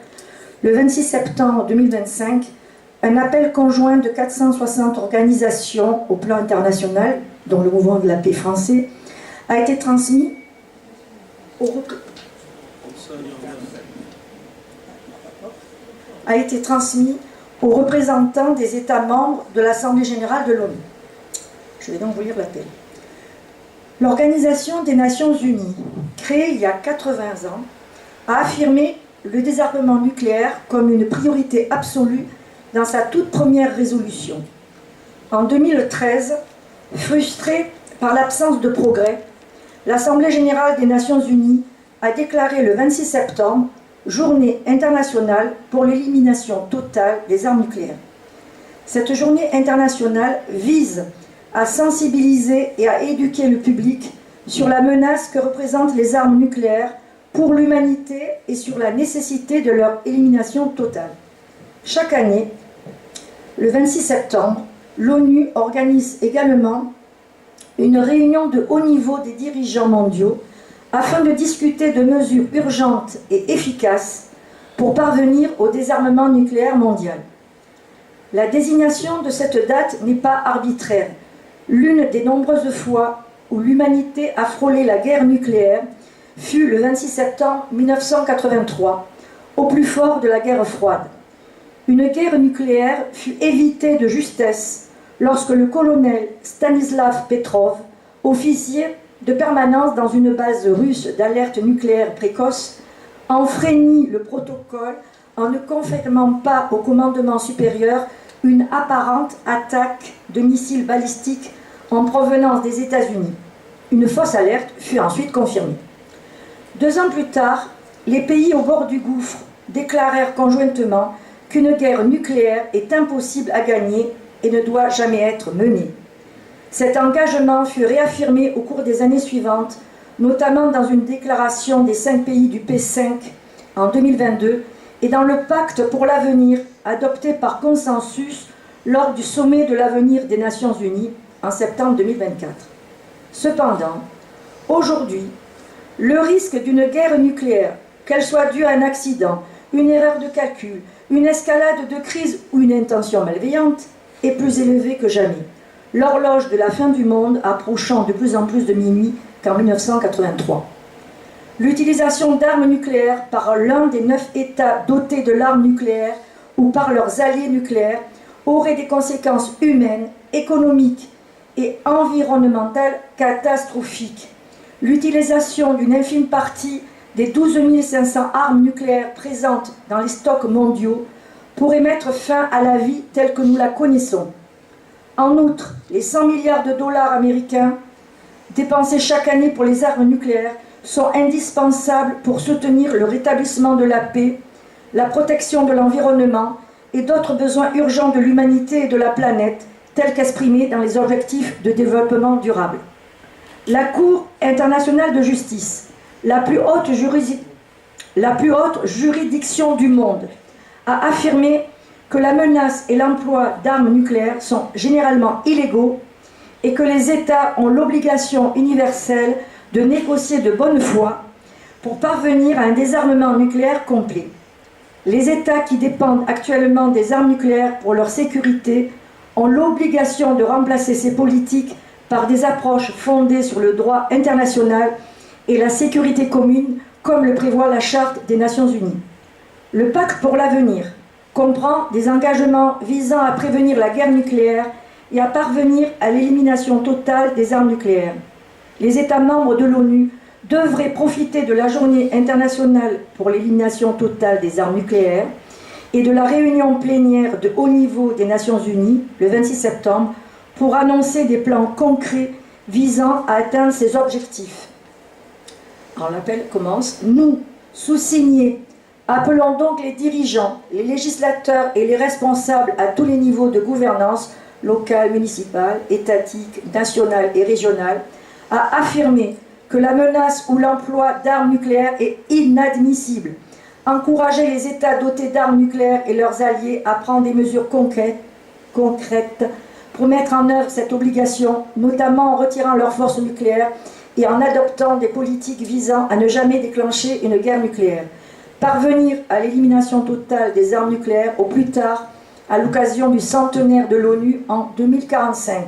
le 26 septembre 2025, un appel conjoint de 460 organisations au plan international, dont le mouvement de la paix français, a été transmis aux représentants des États membres de l'Assemblée générale de l'ONU. Je vais donc vous lire l'appel. L'Organisation des Nations Unies, créée il y a 80 ans, a affirmé le désarmement nucléaire comme une priorité absolue dans sa toute première résolution. En 2013, frustrée par l'absence de progrès, l'Assemblée générale des Nations Unies a déclaré le 26 septembre Journée internationale pour l'élimination totale des armes nucléaires. Cette journée internationale vise à sensibiliser et à éduquer le public sur la menace que représentent les armes nucléaires pour l'humanité et sur la nécessité de leur élimination totale. Chaque année, le 26 septembre, l'ONU organise également une réunion de haut niveau des dirigeants mondiaux afin de discuter de mesures urgentes et efficaces pour parvenir au désarmement nucléaire mondial. La désignation de cette date n'est pas arbitraire. L'une des nombreuses fois où l'humanité a frôlé la guerre nucléaire fut le 26 septembre 1983, au plus fort de la guerre froide. Une guerre nucléaire fut évitée de justesse lorsque le colonel Stanislav Petrov, officier de permanence dans une base russe d'alerte nucléaire précoce, enfreignit le protocole en ne confirmant pas au commandement supérieur une apparente attaque de missiles balistiques en provenance des États-Unis. Une fausse alerte fut ensuite confirmée. 2 ans plus tard, les pays au bord du gouffre déclarèrent conjointement qu'une guerre nucléaire est impossible à gagner et ne doit jamais être mené. Cet engagement fut réaffirmé au cours des années suivantes, notamment dans une déclaration des 5 pays du P5 en 2022 et dans le pacte pour l'avenir adopté par consensus lors du sommet de l'avenir des Nations Unies en septembre 2024. Cependant, aujourd'hui, le risque d'une guerre nucléaire, qu'elle soit due à un accident, une erreur de calcul, une escalade de crise ou une intention malveillante, est plus élevé que jamais. L'horloge de la fin du monde approchant de plus en plus de minuit qu'en 1983. L'utilisation d'armes nucléaires par l'un des 9 États dotés de l'arme nucléaire ou par leurs alliés nucléaires aurait des conséquences humaines, économiques et environnementales catastrophiques. L'utilisation d'une infime partie des 12 500 armes nucléaires présentes dans les stocks mondiaux pourrait mettre fin à la vie telle que nous la connaissons. En outre, les 100 milliards de dollars américains dépensés chaque année pour les armes nucléaires sont indispensables pour soutenir le rétablissement de la paix, la protection de l'environnement et d'autres besoins urgents de l'humanité et de la planète, tels qu'exprimés dans les objectifs de développement durable. La Cour internationale de justice, la plus haute juridiction du monde, a affirmé que la menace et l'emploi d'armes nucléaires sont généralement illégaux et que les États ont l'obligation universelle de négocier de bonne foi pour parvenir à un désarmement nucléaire complet. Les États qui dépendent actuellement des armes nucléaires pour leur sécurité ont l'obligation de remplacer ces politiques par des approches fondées sur le droit international et la sécurité commune, comme le prévoit la Charte des Nations Unies. Le pacte pour l'avenir comprend des engagements visant à prévenir la guerre nucléaire et à parvenir à l'élimination totale des armes nucléaires. Les États membres de l'ONU devraient profiter de la journée internationale pour l'élimination totale des armes nucléaires et de la réunion plénière de haut niveau des Nations Unies, le 26 septembre, pour annoncer des plans concrets visant à atteindre ces objectifs. Alors l'appel commence. Nous, sous-signés, appelons donc les dirigeants, les législateurs et les responsables à tous les niveaux de gouvernance, locale, municipale, étatique, nationale et régionale, à affirmer que la menace ou l'emploi d'armes nucléaires est inadmissible, encourager les États dotés d'armes nucléaires et leurs alliés à prendre des mesures concrètes pour mettre en œuvre cette obligation, notamment en retirant leurs forces nucléaires et en adoptant des politiques visant à ne jamais déclencher une guerre nucléaire. Parvenir à l'élimination totale des armes nucléaires au plus tard à l'occasion du centenaire de l'ONU en 2045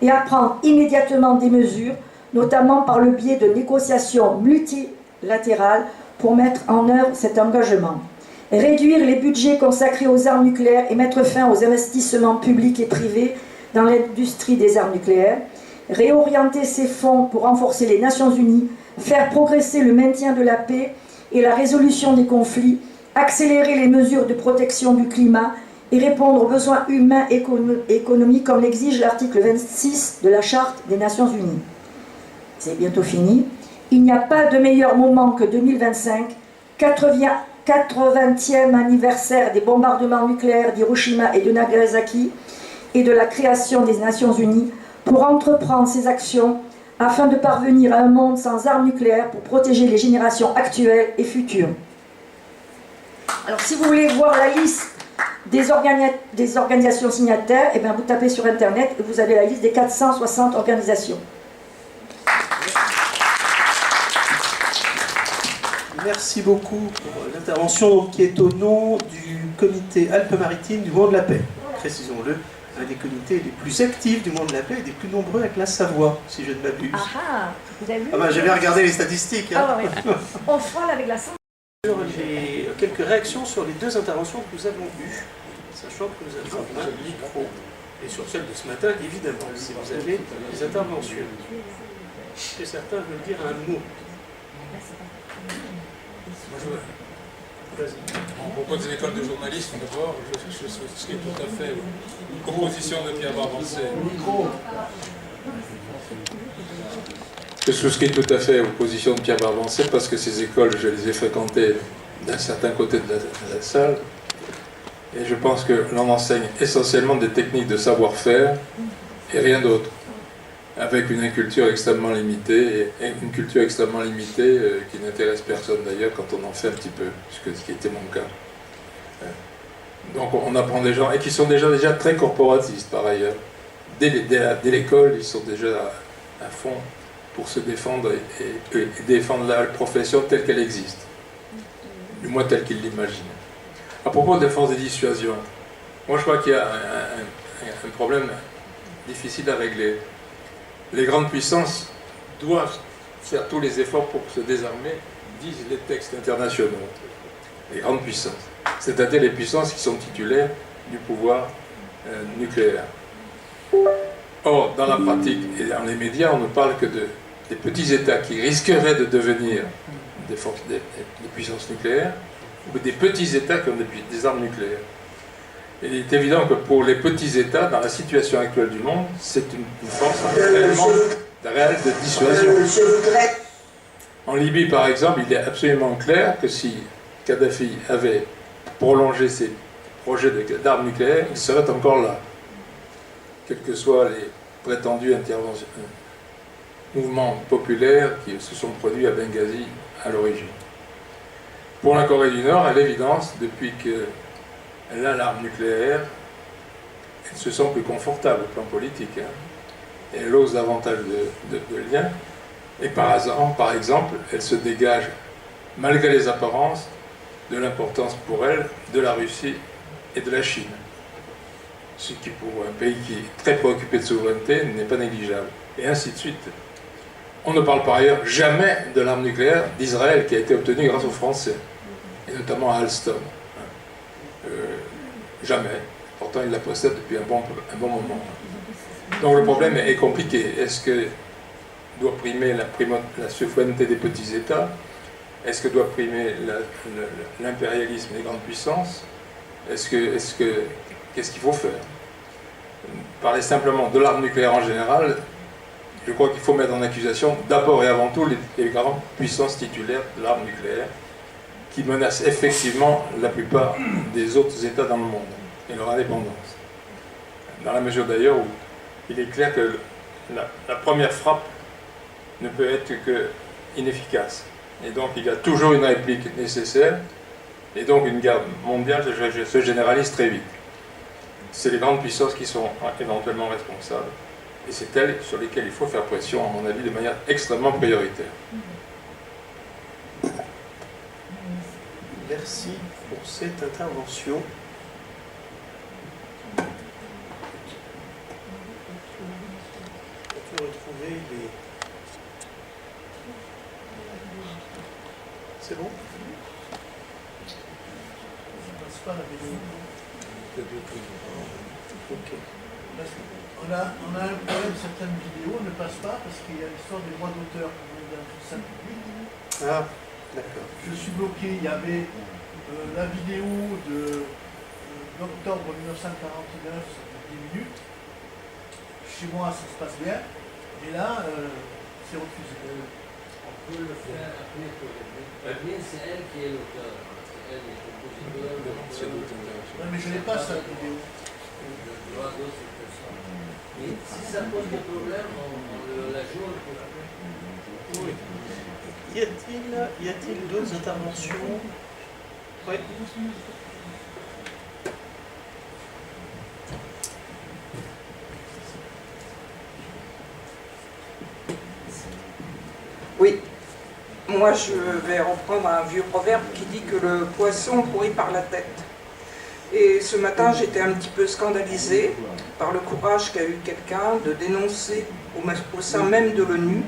et à prendre immédiatement des mesures, notamment par le biais de négociations multilatérales pour mettre en œuvre cet engagement. Réduire les budgets consacrés aux armes nucléaires et mettre fin aux investissements publics et privés dans l'industrie des armes nucléaires. Réorienter ces fonds pour renforcer les Nations Unies, faire progresser le maintien de la paix et la résolution des conflits, accélérer les mesures de protection du climat et répondre aux besoins humains et économiques comme l'exige l'article 26 de la Charte des Nations Unies. C'est bientôt fini. Il n'y a pas de meilleur moment que 2025, 80e anniversaire des bombardements nucléaires d'Hiroshima et de Nagasaki et de la création des Nations Unies, pour entreprendre ces actions afin de parvenir à un monde sans armes nucléaires pour protéger les générations actuelles et futures. Alors si vous voulez voir la liste des organisations signataires, eh bien, vous tapez sur Internet et vous avez la liste des 460 organisations. Merci beaucoup pour l'intervention qui est au nom du comité Alpes-Maritimes du Monde de la Paix. Précisons-le, un des comités les plus actifs du Monde de la Paix et des plus nombreux avec la Savoie, si je ne m'abuse. Ah, vous avez vu? J'avais regardé les statistiques. Hein. Ah oui, on frôle avec la santé. Sur quelques réactions sur les deux interventions que nous avons eues, sachant que nous avons un micro, et sur celle de ce matin, évidemment, si vous avez des interventions. Est-ce que certains veulent dire un mot? À propos des écoles de journalisme, d'abord, je souscris tout à fait aux propositions de Pierre Barbancé. Je souscris tout à fait aux positions de Pierre Barbancé parce que ces écoles, je les ai fréquentées d'un certain côté de la salle. Et je pense que l'on enseigne essentiellement des techniques de savoir-faire et rien d'autre, avec une culture extrêmement limitée, et une culture extrêmement limitée qui n'intéresse personne d'ailleurs quand on en fait un petit peu, ce qui était mon cas. Donc on apprend des gens, et qui sont déjà très corporatistes par ailleurs. Dès l'école, ils sont déjà à fond pour se défendre et défendre la profession telle qu'elle existe, du moins telle qu'ils l'imaginent. À propos de défense et dissuasion, moi je crois qu'il y a un problème difficile à régler. Les grandes puissances doivent faire tous les efforts pour se désarmer, disent les textes internationaux. Les grandes puissances, c'est-à-dire les puissances qui sont titulaires du pouvoir nucléaire. Or, dans la pratique et dans les médias, on ne parle que des petits États qui risqueraient de devenir des puissances nucléaires, ou des petits États qui ont des armes nucléaires. Et il est évident que pour les petits États, dans la situation actuelle du monde, c'est une force réelle de dissuasion. En Libye, par exemple, il est absolument clair que si Kadhafi avait prolongé ses projets d'armes nucléaires, il serait encore là, quels que soient les prétendus mouvements populaires qui se sont produits à Benghazi à l'origine. Pour la Corée du Nord, à l'évidence, depuis qu'elle a l'arme nucléaire, elle se sent plus confortable au plan politique. Et elle ose davantage de liens. Et par exemple, elle se dégage, malgré les apparences, de l'importance pour elle de la Russie et de la Chine. Ce qui, pour un pays qui est très préoccupé de souveraineté, n'est pas négligeable. Et ainsi de suite. On ne parle par ailleurs jamais de l'arme nucléaire d'Israël qui a été obtenue grâce aux Français, et notamment à Alstom. Jamais. Pourtant, ils la possèdent depuis un bon moment. Donc le problème est compliqué. Est-ce que doit primer la souveraineté des petits États? Est-ce que doit primer l'impérialisme des grandes puissances? Qu'est-ce qu'il faut faire? Parler simplement de l'arme nucléaire en général, je crois qu'il faut mettre en accusation d'abord et avant tout les grandes puissances titulaires de l'arme nucléaire qui menacent effectivement la plupart des autres États dans le monde et leur indépendance. Dans la mesure d'ailleurs où il est clair que la première frappe ne peut être que inefficace. Et donc il y a toujours une réplique nécessaire, et donc une guerre mondiale se généralise très vite. C'est les grandes puissances qui sont éventuellement responsables, et c'est elles sur lesquelles il faut faire pression, à mon avis, de manière extrêmement prioritaire. Merci pour cette intervention. On peut retrouver les... C'est bon? On passe pas la vidéo. Ok. On a un problème, certaines vidéos ne passent pas parce qu'il y a l'histoire des droits d'auteur dans tout ça public. Ah, d'accord. Je suis bloqué, il y avait la vidéo d'octobre 1949, ça fait 10 minutes. Chez moi, ça se passe bien. Et là, c'est refusé. On peut le faire après pour le c'est elle qui est l'auteur. C'est elle le compositeur. Ouais, mais je n'ai pas cette vidéo. Le droit d'autre personne. Et si ça pose des problèmes, on la joue pour Oui. Y a-t-il d'autres interventions? Oui. Oui, moi je vais reprendre un vieux proverbe qui dit que le poisson pourrit par la tête. Et ce matin, j'étais un petit peu scandalisée par le courage qu'a eu quelqu'un de dénoncer au sein même de l'ONU.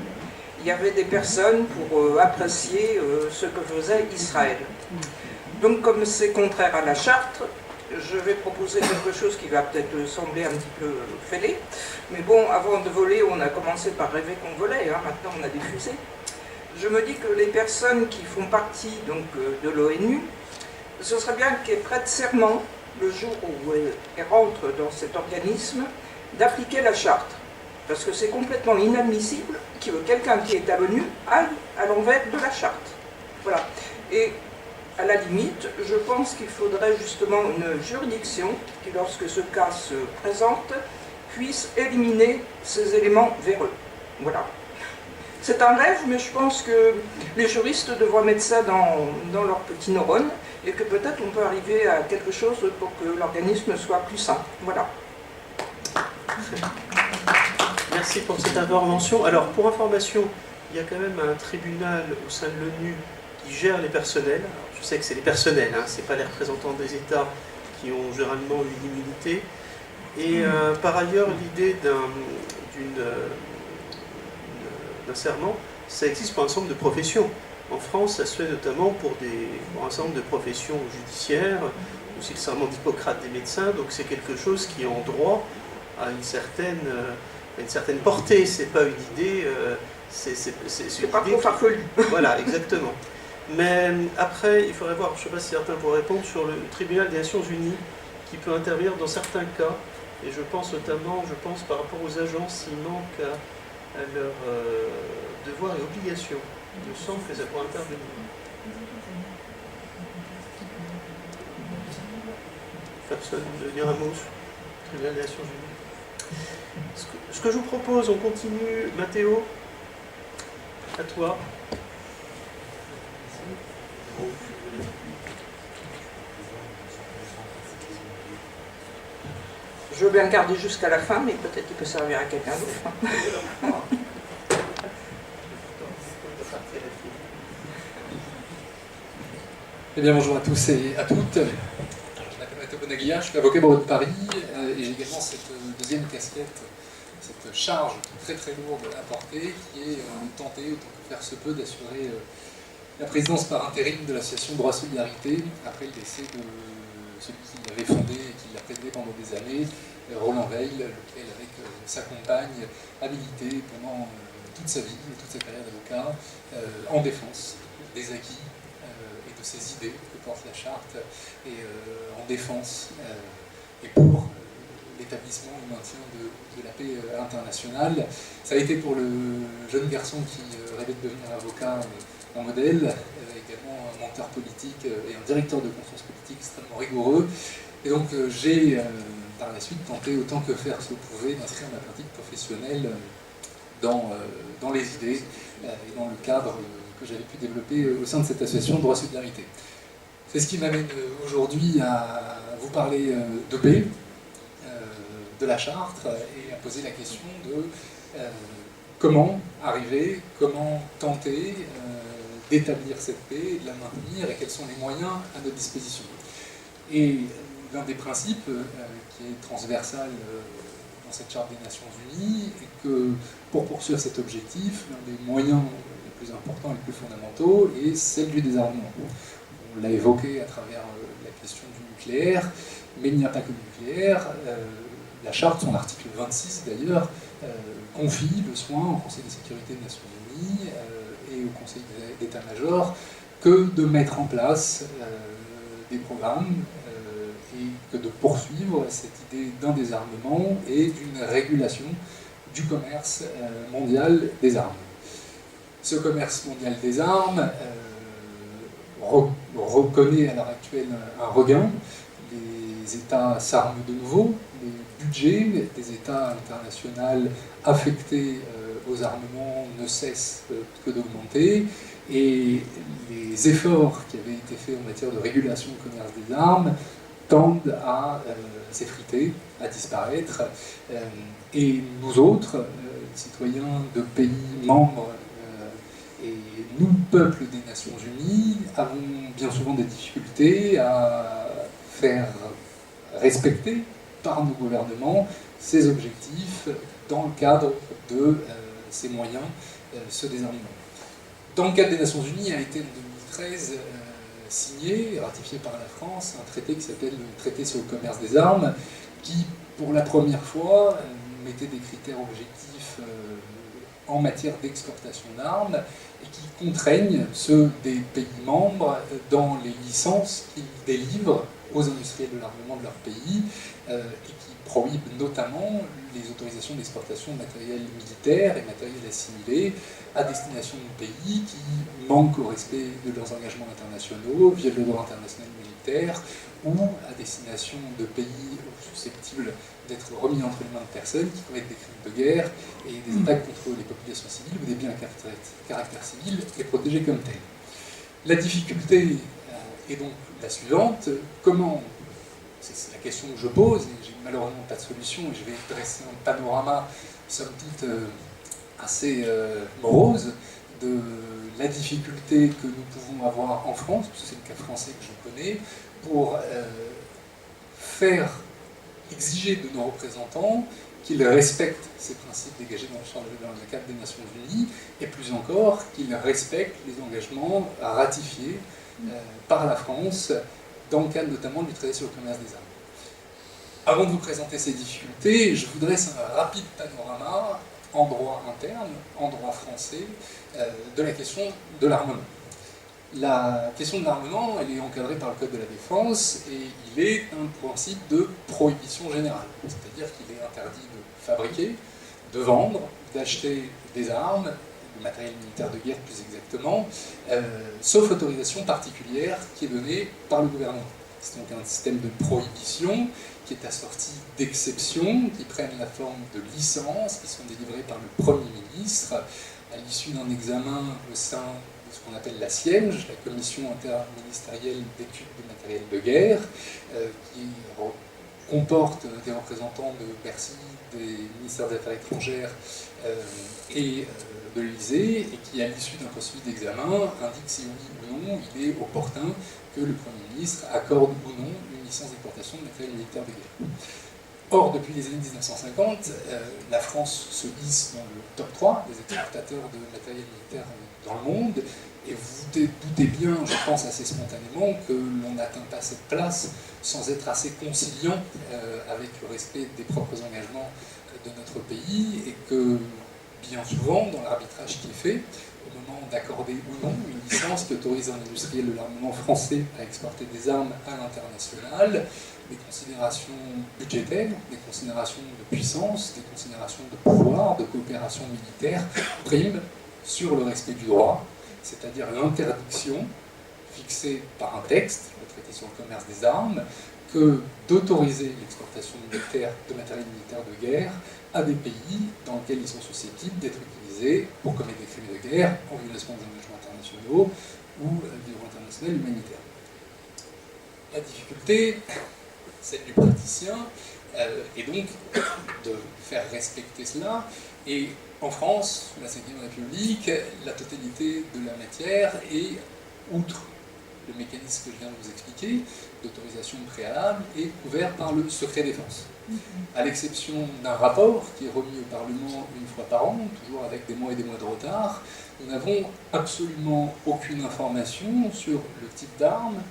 Il y avait des personnes pour apprécier ce que faisait Israël. Donc comme c'est contraire à la charte, je vais proposer quelque chose qui va peut-être sembler un petit peu fêlé. Mais bon, avant de voler, on a commencé par rêver qu'on volait, hein, maintenant on a des fusées. Je me dis que les personnes qui font partie donc, de l'ONU, ce serait bien qu'elles prêtent serment, le jour où elles rentrent dans cet organisme, d'appliquer la charte. Parce que c'est complètement inadmissible que quelqu'un qui est à l'ONU aille à l'envers de la charte. Voilà. Et À la limite, je pense qu'il faudrait justement une juridiction qui, lorsque ce cas se présente, puisse éliminer ces éléments véreux. Voilà. C'est un rêve, mais je pense que les juristes devraient mettre ça dans leurs petits neurones et que peut-être on peut arriver à quelque chose pour que l'organisme soit plus sain. Voilà. Merci pour cette intervention. Alors, pour information, il y a quand même un tribunal au sein de l'ONU qui gère les personnels. Alors, je sais que c'est les personnels, hein, ce n'est pas les représentants des États qui ont généralement une immunité. Et par ailleurs, l'idée d'un serment, ça existe pour un certain nombre de professions. En France, ça se fait notamment pour un certain nombre de professions judiciaires, aussi le serment d'Hippocrate des médecins, donc c'est quelque chose qui en droit a une certaine portée, c'est pas une idée, C'est pas trop farfelu. Voilà, exactement. Mais après, il faudrait voir, je ne sais pas si certains pourraient répondre, sur le tribunal des Nations Unies, qui peut intervenir dans certains cas, et je pense notamment, par rapport aux agences, s'il manque à leurs devoirs et obligations. Il me semble que ça pourrait intervenir. Personne de dire un mot sur le tribunal des Nations Unies. Ce que je vous propose, on continue. Mathéo, à toi. Je veux bien le garder jusqu'à la fin, mais peut-être qu'il peut servir à quelqu'un d'autre. Eh bien, bonjour à tous et à toutes. Je m'appelle Mathéo Bonaglia, je suis avocat barreau de Paris et j'ai également cette deuxième casquette, cette charge très très lourde à porter qui est de tenter, autant que faire se peut, d'assurer la présidence par intérim de l'association Droit Solidarité après le décès de celui qui l'avait fondé et qui l'a présidé pendant des années, Roland Veil, lequel avec sa compagne habilité pendant toute sa vie et toute sa carrière d'avocat en défense des acquis et de ces idées que porte la charte et en défense et pour l'établissement et le maintien de la paix internationale. Ça a été pour le jeune garçon qui rêvait de devenir avocat un modèle, également un menteur politique et un directeur de conscience politique extrêmement rigoureux. Et donc j'ai par la suite tenté autant que faire se pouvait d'inscrire ma pratique professionnelle dans les idées et dans le cadre que j'avais pu développer au sein de cette association Droit Solidarité. C'est ce qui m'amène aujourd'hui à vous parler de paix, de la charte, et à poser la question de comment arriver, comment tenter d'établir cette paix, de la maintenir, et quels sont les moyens à notre disposition. Et l'un des principes qui est transversal dans cette charte des Nations Unies est que pour poursuivre cet objectif, l'un des moyens les plus importants et les plus fondamentaux est celle du désarmement. On l'a évoqué à travers la question du nucléaire, mais il n'y a pas que le nucléaire. La charte, son article 26 d'ailleurs, confie le soin au Conseil de sécurité des Nations Unies et au Conseil d'état-major que de mettre en place des programmes et que de poursuivre cette idée d'un désarmement et d'une régulation du commerce mondial des armes. Ce commerce mondial des armes reconnaît à l'heure actuelle un regain. Les États s'arment de nouveau, les budgets des États internationaux affectés aux armements ne cessent que d'augmenter, et les efforts qui avaient été faits en matière de régulation du commerce des armes tendent à s'effriter, à disparaître, et nous autres, citoyens de pays membres, et nous, peuple des Nations Unies, avons bien souvent des difficultés à faire respecter par nos gouvernements ces objectifs dans le cadre de ces moyens, ce désarmement. Dans le cadre des Nations Unies, a été en 2013 signé et ratifié par la France un traité qui s'appelle le traité sur le commerce des armes, qui, pour la première fois, mettait des critères objectifs en matière d'exportation d'armes et qui contraignent ceux des pays membres dans les licences qu'ils délivrent aux industriels de l'armement de leur pays et qui prohibe notamment les autorisations d'exportation de matériel militaire et matériel assimilé à destination de pays qui manquent au respect de leurs engagements internationaux, violent le droit international militaire, ou à destination de pays susceptibles d'être remis entre les mains de personnes qui commettent des crimes de guerre et des attaques contre les populations civiles ou des biens à caractère civil et protégés comme tels. La difficulté est donc la suivante: comment, c'est la question que je pose, et j'ai malheureusement pas de solution, et je vais dresser un panorama somme toute assez morose de la difficulté que nous pouvons avoir en France, parce que c'est le cas français que je connais, pour faire exiger de nos représentants qu'ils respectent ces principes dégagés dans le cadre des Nations Unies, et plus encore qu'ils respectent les engagements ratifiés par la France dans le cadre notamment du traité sur le commerce des armes. Avant de vous présenter ces difficultés, je vous dresse un rapide panorama en droit interne, en droit français, de la question de l'armement. La question de l'armement, elle est encadrée par le Code de la Défense et il est un principe de prohibition générale. C'est-à-dire qu'il est interdit de fabriquer, de vendre, d'acheter des armes, du matériel militaire de guerre plus exactement, sauf autorisation particulière qui est donnée par le gouvernement. C'est donc un système de prohibition qui est assorti d'exceptions qui prennent la forme de licences qui sont délivrées par le Premier ministre à l'issue d'un examen au sein de ce qu'on appelle la CIEMG, la Commission interministérielle d'études du matériel de guerre, qui comporte des représentants de Bercy, des ministères des Affaires étrangères et de l'Élysée, et qui, à l'issue d'un processus d'examen, indique si oui ou non il est opportun que le Premier ministre accorde ou non une licence d'exportation de matériel militaire de guerre. Or, depuis les années 1950, la France se hisse dans le top 3 des exportateurs de matériel militaire dans le monde, et vous doutez bien, je pense assez spontanément, que l'on n'atteint pas cette place sans être assez conciliant avec le respect des propres engagements de notre pays, et que bien souvent, dans l'arbitrage qui est fait, au moment d'accorder ou non une licence qui autorise un industriel de l'armement français à exporter des armes à l'international, des considérations budgétaires, des considérations de puissance, des considérations de pouvoir, de coopération militaire priment sur le respect du droit, c'est-à-dire l'interdiction fixée par un texte, le traité sur le commerce des armes, que d'autoriser l'exportation militaire de matériel militaire de guerre à des pays dans lesquels ils sont susceptibles d'être utilisés pour commettre des crimes de guerre en violation des engagements internationaux ou du droit international humanitaire. La difficulté, celle du praticien, est donc de faire respecter cela. Et en France, sous la Ve République, la totalité de la matière est, outre le mécanisme que je viens de vous expliquer, d'autorisation préalable, est couvert par le secret défense. À l'exception d'un rapport qui est remis au Parlement une fois par an, toujours avec des mois et des mois de retard, nous n'avons absolument aucune information sur le type d'armes,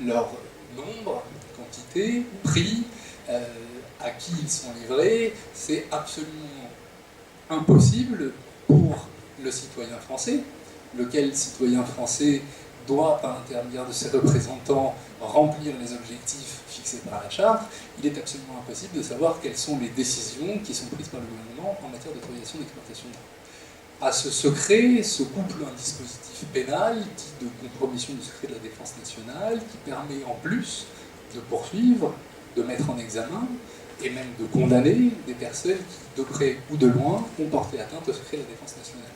leur nombre, quantité, prix, à qui ils sont livrés. C'est absolument impossible pour le citoyen français, lequel citoyen français doit, par l'intermédiaire de ses représentants, remplir les objectifs fixés par la Charte. Il est absolument impossible de savoir quelles sont les décisions qui sont prises par le gouvernement en matière d'autorisation d'exportation d'armes. À ce secret se couple un dispositif pénal dit de compromission du secret de la défense nationale qui permet en plus de poursuivre, de mettre en examen et même de condamner des personnes qui, de près ou de loin, ont porté atteinte au secret de la défense nationale.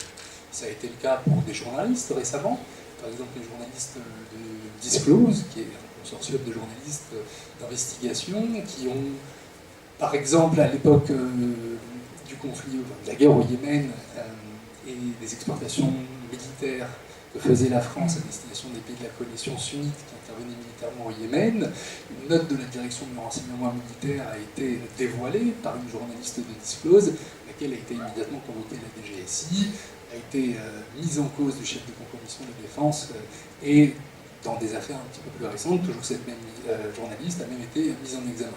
Ça a été le cas pour des journalistes récemment, par exemple les journalistes de Disclose, qui est un consortium de journalistes d'investigation, qui ont, par exemple, à l'époque du conflit, de la guerre au Yémen, et des exportations militaires que faisait la France à destination des pays de la coalition sunnite qui intervenaient militairement au Yémen, une note de la direction du renseignement militaire a été dévoilée par une journaliste de Disclose, laquelle a été immédiatement convoquée à la DGSI, a été mise en cause du chef de compromission de défense et dans des affaires un petit peu plus récentes, toujours cette même journaliste a même été mise en examen.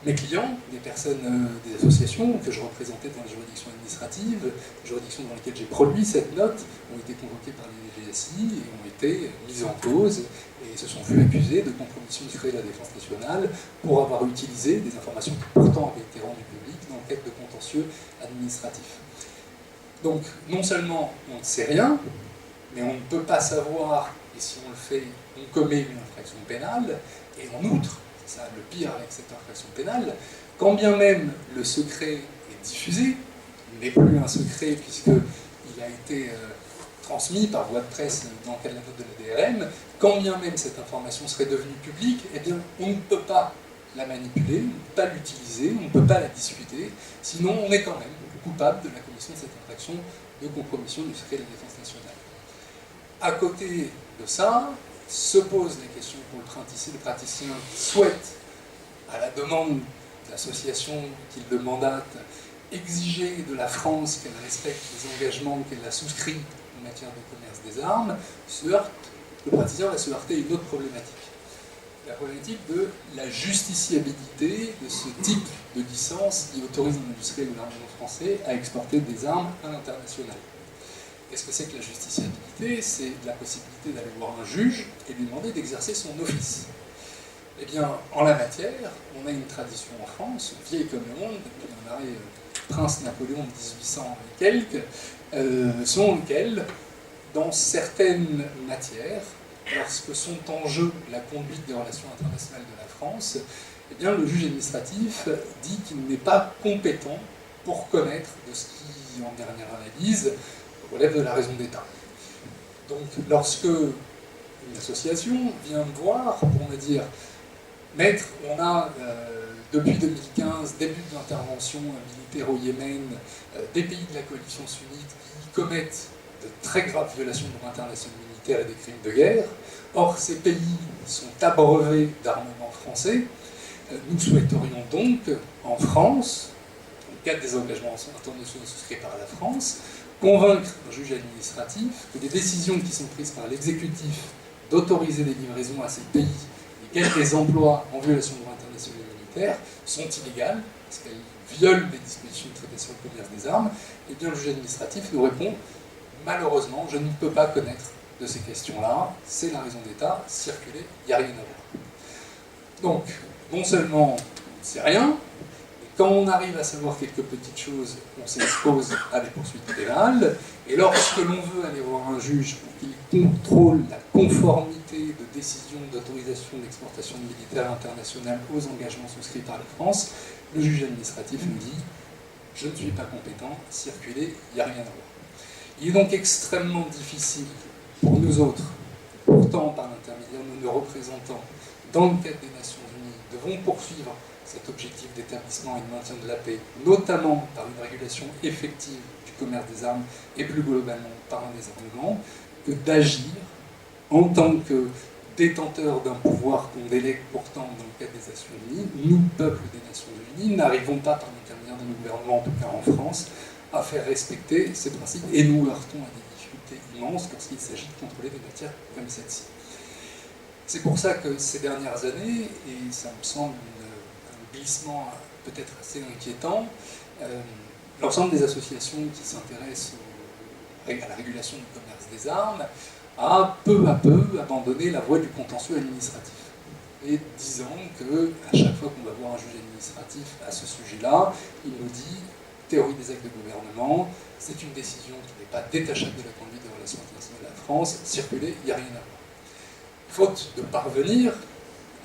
mes clients, des personnes, des associations que je représentais dans les juridictions administratives, les juridictions dans lesquelles j'ai produit cette note, ont été convoquées par les GSI et ont été mises en cause et se sont vus accusés de compromission du secret de la défense nationale pour avoir utilisé des informations qui pourtant avaient été rendues publiques dans le cadre de contentieux administratifs. Donc, non seulement on ne sait rien, mais on ne peut pas savoir, et si on le fait, on commet une infraction pénale, et en outre, c'est ça le pire avec cette infraction pénale, quand bien même le secret est diffusé, il n'est plus un secret puisqu'il a été transmis par voie de presse dans le cadre de la note de la DRM, quand bien même cette information serait devenue publique, eh bien, on ne peut pas la manipuler, on ne peut pas l'utiliser, on ne peut pas la discuter, sinon on est quand même coupable de la commission de cette infraction de compromission du secret de la défense nationale. À côté de ça, se posent les questions pour le praticien souhaite, à la demande de l'association qui le mandate, exiger de la France qu'elle respecte les engagements qu'elle a souscrits en matière de commerce des armes, le praticien va se heurter à une autre problématique. La problématique de la justiciabilité de ce type de licence qui autorise un industriel de l'armement français à exporter des armes à l'international. Qu'est-ce que c'est que la justiciabilité? C'est la possibilité d'aller voir un juge et lui demander d'exercer son office. Eh bien, en la matière, on a une tradition en France, vieille comme le monde, depuis un arrêt Prince Napoléon de 1800 et quelques, selon lequel, dans certaines matières, lorsque sont en jeu la conduite des relations internationales de la France, eh bien, le juge administratif dit qu'il n'est pas compétent pour connaître de ce qui, en dernière analyse, relève de la raison d'État. Donc, lorsque une association vient me voir pour me dire « Maître, on a, depuis 2015, début de l'intervention militaire au Yémen, des pays de la coalition sunnite qui commettent de très graves violations du droit international militaire et des crimes de guerre. Or, ces pays sont abreuvés d'armements français. Nous souhaiterions donc, en France, dans le cadre des engagements internationaux souscrits par la France, convaincre un juge administratif que les décisions qui sont prises par l'exécutif d'autoriser des livraisons à ces pays, lesquels les emplois en violation du droit international militaire, sont illégales, parce qu'elles violent les dispositions de traité sur le commerce des armes, et bien le juge administratif nous répond « Malheureusement, je ne peux pas connaître de ces questions-là, c'est la raison d'État, circuler, il n'y a rien à voir. » Donc, non seulement on ne sait rien, quand on arrive à savoir quelques petites choses, on s'expose à des poursuites pénales, et lorsque l'on veut aller voir un juge pour qu'il contrôle la conformité de décisions d'autorisation d'exportation de militaires internationales aux engagements souscrits par la France, le juge administratif nous dit « Je ne suis pas compétent, circuler, il n'y a rien à voir ». Il est donc extrêmement difficile pour nous autres, pourtant par l'intermédiaire de nos représentants, dans le cadre des Nations Unies, devons poursuivre cet objectif d'établissement et de maintien de la paix, notamment par une régulation effective du commerce des armes et plus globalement par un désarmement, que d'agir en tant que détenteurs d'un pouvoir qu'on délègue pourtant dans le cadre des Nations Unies. Nous, peuple des Nations Unies, n'arrivons pas par l'intermédiaire de nos gouvernements, en tout cas en France, à faire respecter ces principes et nous heurtons à des difficultés immenses lorsqu'il s'agit de contrôler des matières comme celle-ci. C'est pour ça que ces dernières années, et ça me semble un glissement peut-être assez inquiétant, l'ensemble des associations qui s'intéressent à la régulation du commerce des armes a peu à peu abandonné la voie du contentieux administratif. Et disant qu'à chaque fois qu'on va voir un juge administratif à ce sujet-là, il nous dit théorie des actes de gouvernement, c'est une décision qui n'est pas détachable de la conduite des relations internationales de la France, circuler, il n'y a rien à voir. Faute de parvenir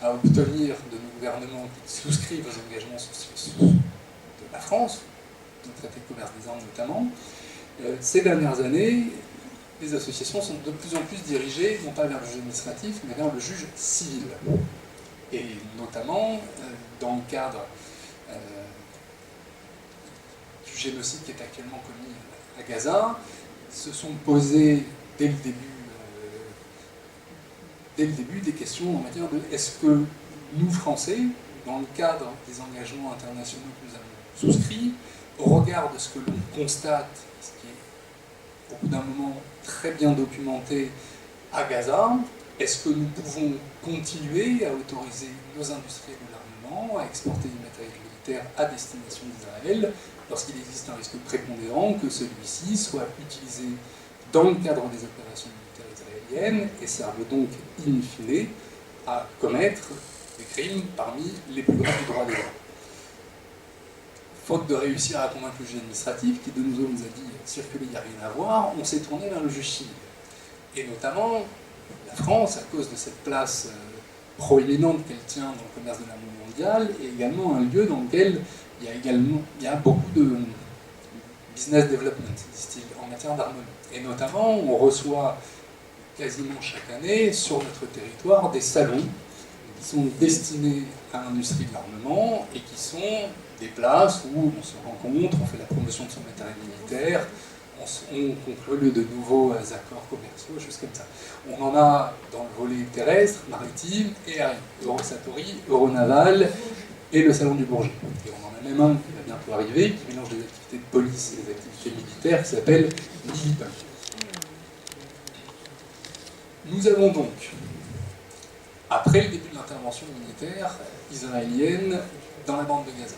à obtenir de nos gouvernements qui souscrivent aux engagements de la France, le traité de commerce des armes notamment, ces dernières années, les associations sont de plus en plus dirigées, non pas vers le juge administratif, mais vers le juge civil. Et notamment, dans le cadre du génocide qui est actuellement commis à Gaza, se sont posées dès le début des questions en matière de est-ce que nous, Français, dans le cadre des engagements internationaux que nous avons souscrits, au regard de ce que l'on constate, ce qui est au bout d'un moment très bien documenté à Gaza, est-ce que nous pouvons continuer à autoriser nos industriels de armement, à exporter du matériel militaire à destination d'Israël, lorsqu'il existe un risque prépondérant que celui-ci soit utilisé dans le cadre des opérations militaires israéliennes et serve donc, in fine, à commettre des crimes parmi les plus graves du droit de l'homme. Faute de réussir à convaincre le juge administratif, qui de nouveau nous a dit « circuler, il n'y a rien à voir », on s'est tourné vers le juge civil. Et notamment, la France, à cause de cette place proéminente qu'elle tient dans le commerce de l'armement mondial, est également un lieu dans lequel il y a beaucoup de business development, disent-ils, en matière d'armement. Et notamment, on reçoit quasiment chaque année sur notre territoire des salons qui sont destinés à l'industrie de l'armement et qui sont des places où on se rencontre, on fait la promotion de son matériel militaire, on conclut de nouveaux accords commerciaux, choses comme ça. On en a dans le volet terrestre, maritime et aérien, Eurosatori, Euronaval et le Salon du Bourget. Et on en a même un qui va bientôt arriver, qui mélange des activités de police et des activités militaires, qui s'appelle Milipa. Nous avons donc, après le début de l'intervention militaire israélienne dans la bande de Gaza,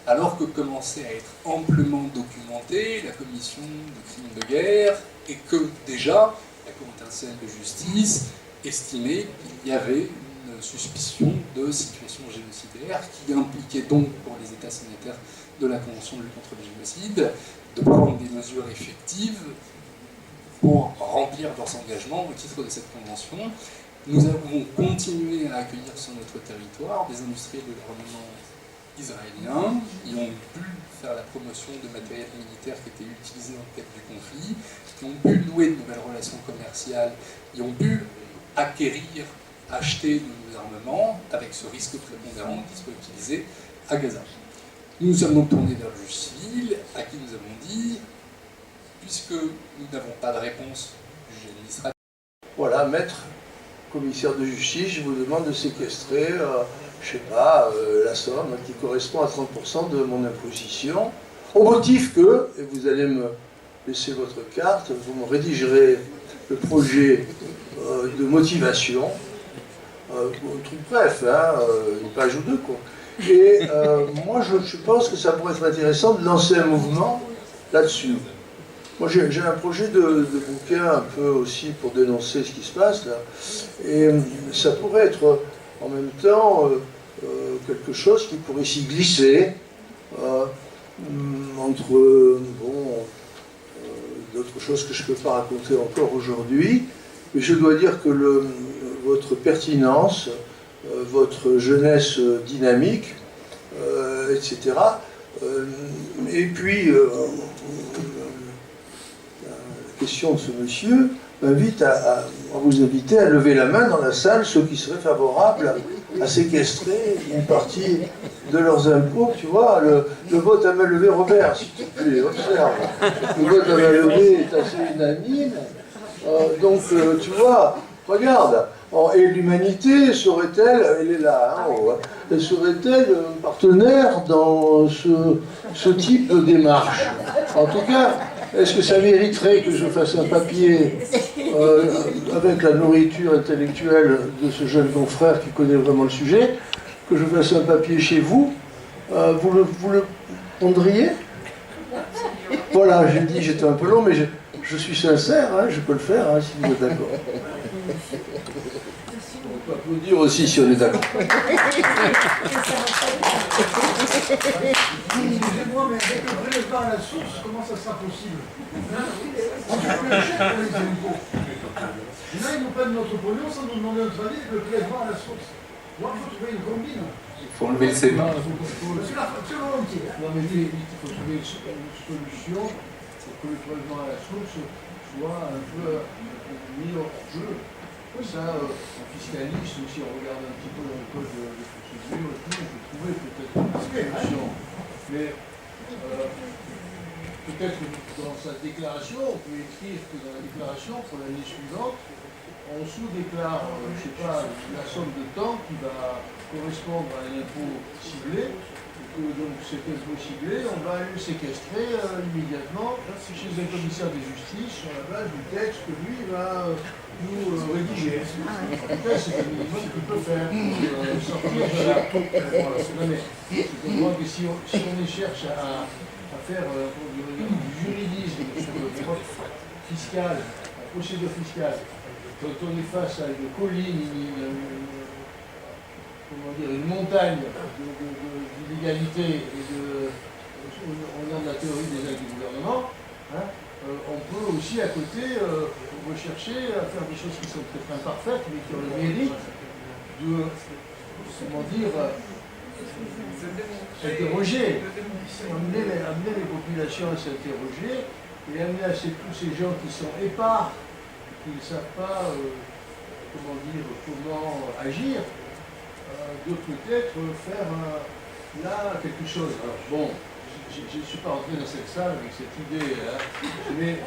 alors que commençait à être amplement documentée la commission de crimes de guerre et que déjà la Cour internationale de justice estimait qu'il y avait une suspicion de situation génocidaire qui impliquait donc pour les États signataires de la Convention de lutte contre le génocide de prendre des mesures effectives pour remplir leurs engagements au titre de cette convention. Nous avons continué à accueillir sur notre territoire des industriels de l'armement israéliens qui ont pu faire la promotion de matériel militaire qui était utilisé dans le cadre du conflit, qui ont pu nouer de nouvelles relations commerciales, qui ont pu acquérir, acheter de nouveaux armements avec ce risque prépondérant qu'ils soient utilisés à Gaza. Nous nous sommes donc tournés vers le juge civil, à qui nous avons dit, puisque nous n'avons pas de réponse du juge administratif. Voilà, maître commissaire de justice, je vous demande de séquestrer, je sais pas, la somme qui correspond à 30% de mon imposition, au motif que, et vous allez me laisser votre carte, vous me rédigerez le projet de motivation, un truc bref, hein, une page ou deux, quoi. Et moi, je pense que ça pourrait être intéressant de lancer un mouvement là-dessus. Moi, j'ai un projet de bouquin un peu aussi pour dénoncer ce qui se passe là. Et ça pourrait être en même temps quelque chose qui pourrait s'y glisser entre d'autres choses que je ne peux pas raconter encore aujourd'hui. Mais je dois dire que votre pertinence, votre jeunesse dynamique, etc. Et puis, la question de ce monsieur m'invite à vous inviter à lever la main dans la salle ceux qui seraient favorables à séquestrer une partie de leurs impôts. Tu vois, le vote à main levée, Robert, s'il te plaît, observe. Le vote à main levée est assez unanime. Donc, tu vois, regarde. Et l'humanité serait-elle, elle est là, hein, elle serait-elle partenaire dans ce type de démarche? En tout cas, est-ce que ça mériterait que je fasse un papier avec la nourriture intellectuelle de ce jeune confrère qui connaît vraiment le sujet, que je fasse un papier chez vous? Vous le prendriez? Voilà, j'ai dit, j'étais un peu long, mais je suis sincère, hein, je peux le faire, hein, si vous êtes d'accord. On peut applaudir aussi si on est d'accord. Excusez-moi, mais avec le prélèvement à la source, comment ça sera possible? On fait plus cher pour les impôts. Et là, ils nous prennent notre pognon sans nous demander notre avis avec le prélèvement à la source. Moi, il faut trouver une combine. Il faut enlever le sénat. C'est la facture volontiers. Non, mais il faut trouver une solution pour que le prélèvement à la source soit un peu mis hors jeu. Ça, en fiscaliste, si on regarde un petit peu dans le code de procédure et tout, on peut trouver peut-être une solution. Mais peut-être que dans sa déclaration, on peut écrire que dans la déclaration, pour l'année suivante, on sous-déclare, je ne sais pas, la somme de temps qui va correspondre à un impôt ciblé, et donc cet impôt ciblé, on va le séquestrer immédiatement chez un commissaire de justice sur la base du texte que lui va nous rédiger. En tout cas, c'est le minimum qu'il peut faire pour sortir de la... Voilà. Non, mais je comprends que si on cherche à faire du juridisme sur le droit fiscal, la procédure fiscale, quand on est face à une colline, une montagne d'illégalité et on a de la théorie des actes du gouvernement, hein, on peut aussi à côté rechercher à faire des choses qui sont peut-être imparfaites, mais qui ont le mérite de, comment dire, s'interroger, amener les populations à s'interroger et amener à tous ces gens qui sont épars, qui ne savent pas comment agir, de peut-être faire là quelque chose. Alors bon, je ne suis pas rentré dans cette salle avec cette idée, hein, mais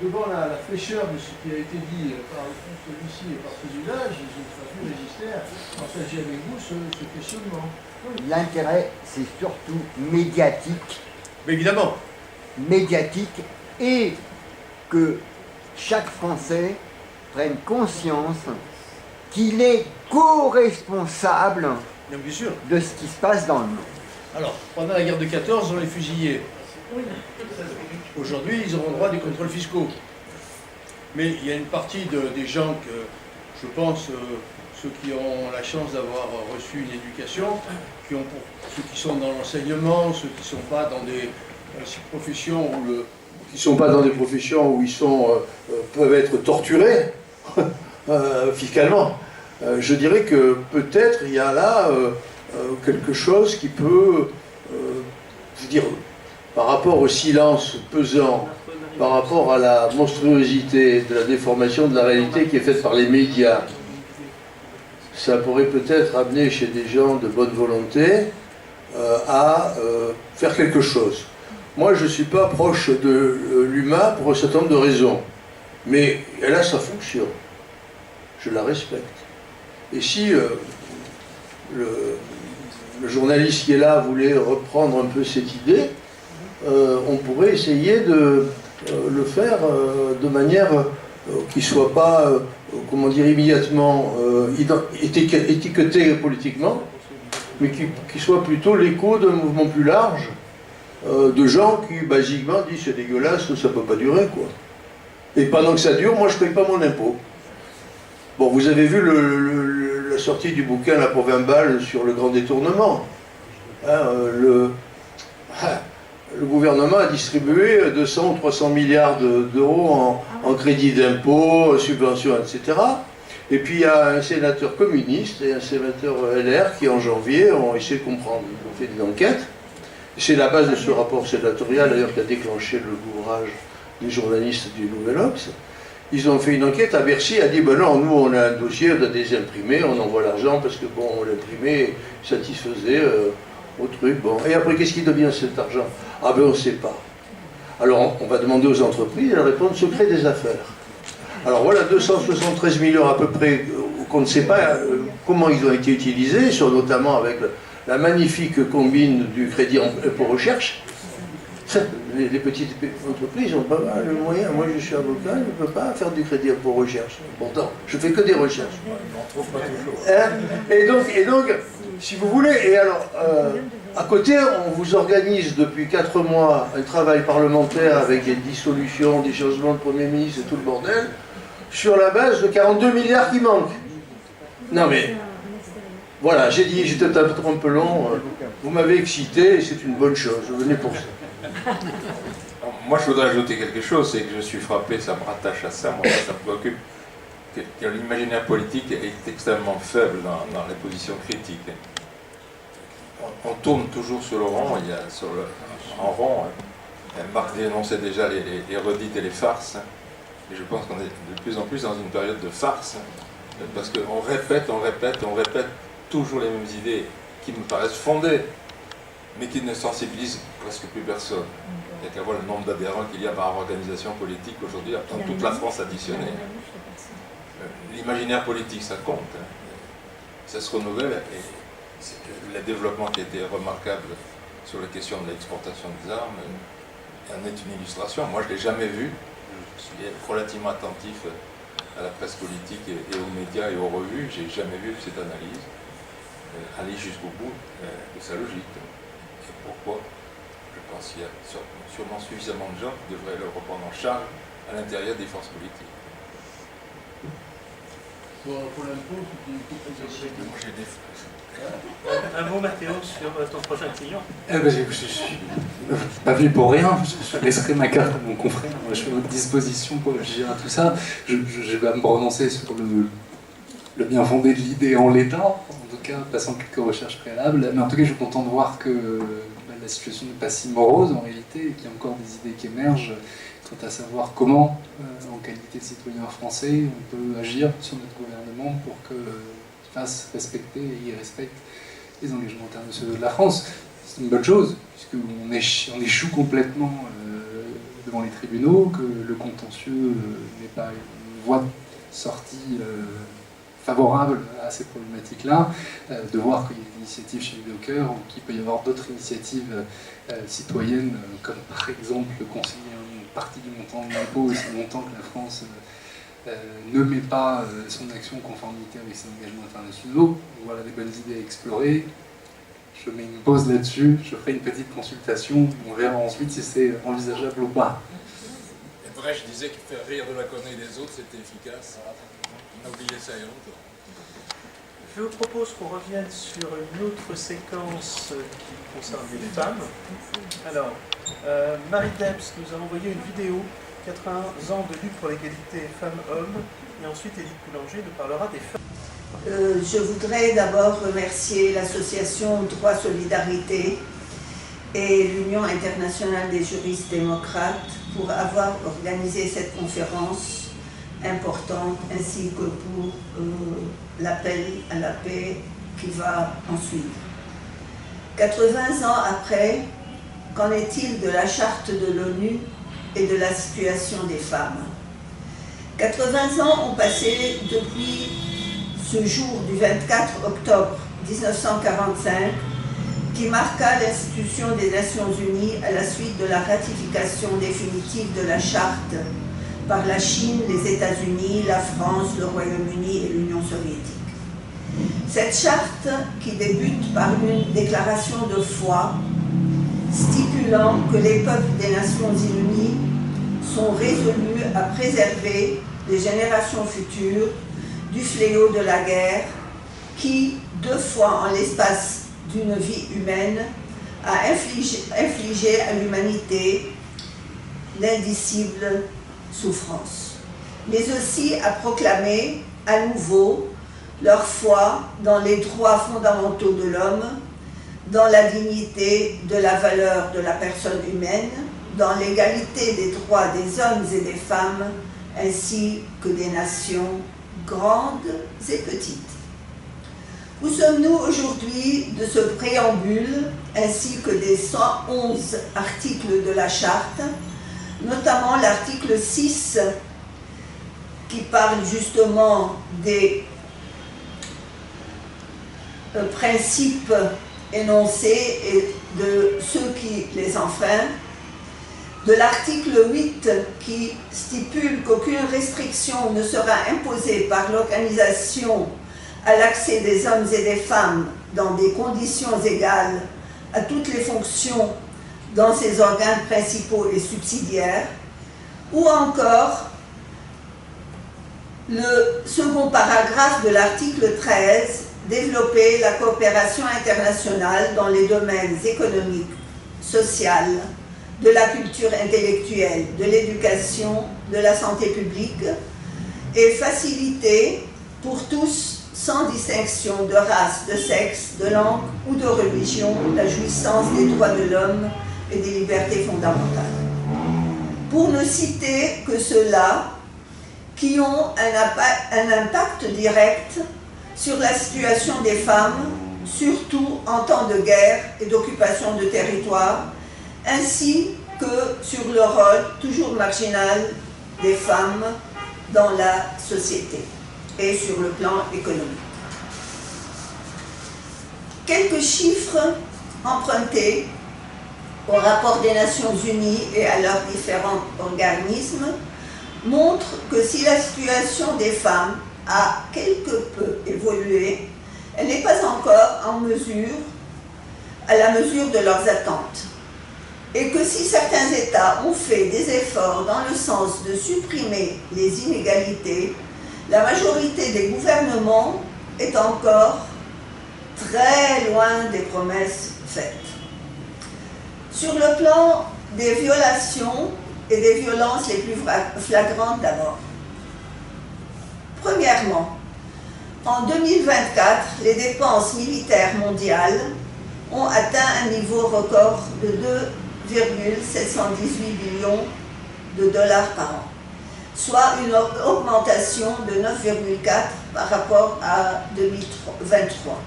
devant la fraîcheur de ce qui a été dit par celui-ci et par celui-là, je ne serais plus résister à partager avec vous ce questionnement. Oui. L'intérêt, c'est surtout médiatique. Mais évidemment. Médiatique, et que chaque Français prenne conscience qu'il est co-responsable de ce qui se passe dans le monde. Alors, pendant la guerre de 14, on les fusillait. Aujourd'hui, ils auront droit à des contrôles fiscaux. Mais il y a une partie des gens que, je pense, ceux qui ont la chance d'avoir reçu une éducation, ceux qui sont dans l'enseignement, ceux qui ne sont pas dans des professions où ils peuvent être torturés fiscalement. Je dirais que peut-être il y a là quelque chose qui peut, je veux dire, par rapport au silence pesant, par rapport à la monstruosité de la déformation de la réalité qui est faite par les médias, ça pourrait peut-être amener chez des gens de bonne volonté à faire quelque chose. Moi, je ne suis pas proche de l'UMA pour un certain nombre de raisons, mais elle a sa fonction. Je la respecte. Et si le journaliste qui est là voulait reprendre un peu cette idée, on pourrait essayer de le faire de manière qui ne soit pas, comment dire, immédiatement étiqueté politiquement, mais qui soit plutôt l'écho d'un mouvement plus large de gens qui, basiquement, disent c'est dégueulasse, ça ne peut pas durer, quoi. Et pendant que ça dure, moi, je ne paye pas mon impôt. Bon, vous avez vu la sortie du bouquin, là, pour 20 balles, sur le grand détournement. Hein, le gouvernement a distribué 200 ou 300 milliards d'euros en crédits d'impôt, subventions, etc. Et puis il y a un sénateur communiste et un sénateur LR qui, en janvier, ont essayé de comprendre. Ils ont fait des enquêtes. C'est la base de ce rapport sénatorial, d'ailleurs, qui a déclenché l'ouvrage des journalistes du Nouvel Obs. Ils ont fait une enquête à Bercy, a dit, ben non, nous on a un dossier, on a des imprimés, on envoie l'argent parce que bon, l'imprimé satisfaisait au truc. Bon. Et après, qu'est-ce qui devient cet argent? Ah ben on ne sait pas. Alors on va demander aux entreprises, elles répondent secret des affaires. Alors voilà 273 millions à peu près qu'on ne sait pas comment ils ont été utilisés, notamment avec la magnifique combine du crédit pour recherche. Les petites entreprises n'ont pas le moyen. Moi, je suis avocat, je ne peux pas faire du crédit pour recherche. Pourtant, je fais que des recherches. On ne trouve pas toujours. Et donc, si vous voulez, et alors, à côté, on vous organise depuis 4 mois un travail parlementaire avec des dissolutions, des changements de Premier ministre et tout le bordel, sur la base de 42 milliards qui manquent. Non mais, voilà, j'ai dit, j'étais un peu long, vous m'avez excité et c'est une bonne chose, je venais pour ça. Moi, je voudrais ajouter quelque chose, c'est que je suis frappé, ça me rattache à ça, moi, ça me préoccupe, que l'imaginaire politique est extrêmement faible dans les positions critiques. On tourne toujours sur le rond, en rond. Marc dénonçait déjà les redites et les farces, et je pense qu'on est de plus en plus dans une période de farce, parce qu'on répète toujours les mêmes idées qui me paraissent fondées, mais qui ne sensibilisent presque plus personne. Il n'y a qu'à voir le nombre d'adhérents qu'il y a par organisation politique aujourd'hui, dans toute la France additionnée. L'imaginaire politique, ça compte. Ça se renouvelle, le développement qui a été remarquable sur la question de l'exportation des armes en est une illustration. Moi, je ne l'ai jamais vu. Je suis relativement attentif à la presse politique et aux médias et aux revues. Je n'ai jamais vu cette analyse aller jusqu'au bout de sa logique. Et pourquoi? Je pense qu'il y a sûrement suffisamment de gens qui devraient le reprendre en charge à l'intérieur des forces politiques. Pour l'impôt, Un mot, Mathéo, sur ton prochain client. Je ne suis pas venu pour rien, je laisserai ma carte à mon confrère, je suis à votre disposition pour gérer tout ça. Je vais me prononcer sur le bien fondé de l'idée en l'état, en tout cas, passant quelques recherches préalables, mais en tout cas je suis content de voir que la situation n'est pas si morose en réalité, et qu'il y a encore des idées qui émergent, quant à savoir comment, en qualité de citoyen français, on peut agir sur notre gouvernement pour qu'il fasse respecter et il respecte les engagements internationaux de la France. C'est une bonne chose, puisqu'on échoue complètement devant les tribunaux, que le contentieux n'est pas une voie de sortie favorable à ces problématiques-là, de voir qu'il y a des initiatives chez les dockers, ou qu'il peut y avoir d'autres initiatives citoyennes, comme par exemple conseiller une partie du montant de l'impôt, aussi longtemps que la France ne met pas son action en conformité avec ses engagements internationaux. Voilà des bonnes idées à explorer. Je mets une pause là-dessus, je ferai une petite consultation, on verra ensuite si c'est envisageable ou pas. Et vrai, je disais que faire rire de la connerie des autres, c'était efficace. On a oublié ça il y a longtemps. Je vous propose qu'on revienne sur une autre séquence qui concerne les femmes. Alors, Marie Debs nous a envoyé une vidéo, 80 ans de lutte pour l'égalité femmes-hommes, et ensuite Élite Boulanger nous parlera des femmes. Je voudrais d'abord remercier l'association Droit Solidarité et l'Union internationale des juristes démocrates pour avoir organisé cette conférence importante, ainsi que pour l'appel à la paix qui va en suivre. 80 ans après, qu'en est-il de la charte de l'ONU et de la situation des femmes? 80 ans ont passé depuis ce jour du 24 octobre 1945 qui marqua l'institution des Nations Unies à la suite de la ratification définitive de la charte par la Chine, les États-Unis, la France, le Royaume-Uni et l'Union soviétique. Cette charte, qui débute par une déclaration de foi stipulant que les peuples des Nations Unies sont résolus à préserver les générations futures du fléau de la guerre qui, 2 fois en l'espace d'une vie humaine, a infligé à l'humanité l'indicible souffrance, mais aussi à proclamer à nouveau leur foi dans les droits fondamentaux de l'homme, dans la dignité de la valeur de la personne humaine, dans l'égalité des droits des hommes et des femmes, ainsi que des nations grandes et petites. Où sommes-nous aujourd'hui de ce préambule, ainsi que des 111 articles de la charte, notamment l'article 6 qui parle justement des principes énoncés et de ceux qui les enfreignent, de l'article 8 qui stipule qu'aucune restriction ne sera imposée par l'organisation à l'accès des hommes et des femmes dans des conditions égales à toutes les fonctions dans ses organes principaux et subsidiaires, ou encore le second paragraphe de l'article 13, développer la coopération internationale dans les domaines économiques, social, de la culture intellectuelle, de l'éducation, de la santé publique, et faciliter pour tous, sans distinction de race, de sexe, de langue ou de religion, la jouissance des droits de l'homme et des libertés fondamentales. Pour ne citer que ceux-là qui ont un impact direct sur la situation des femmes, surtout en temps de guerre et d'occupation de territoire, ainsi que sur le rôle toujours marginal des femmes dans la société et sur le plan économique. Quelques chiffres empruntés au rapport des Nations Unies et à leurs différents organismes montrent que si la situation des femmes a quelque peu évolué, elle n'est pas encore à la mesure de leurs attentes. Et que si certains États ont fait des efforts dans le sens de supprimer les inégalités, la majorité des gouvernements est encore très loin des promesses faites. Sur le plan des violations et des violences les plus flagrantes d'abord. Premièrement, en 2024, les dépenses militaires mondiales ont atteint un niveau record de 2,718 billions de dollars par an, soit une augmentation de 9,4 par rapport à 2023,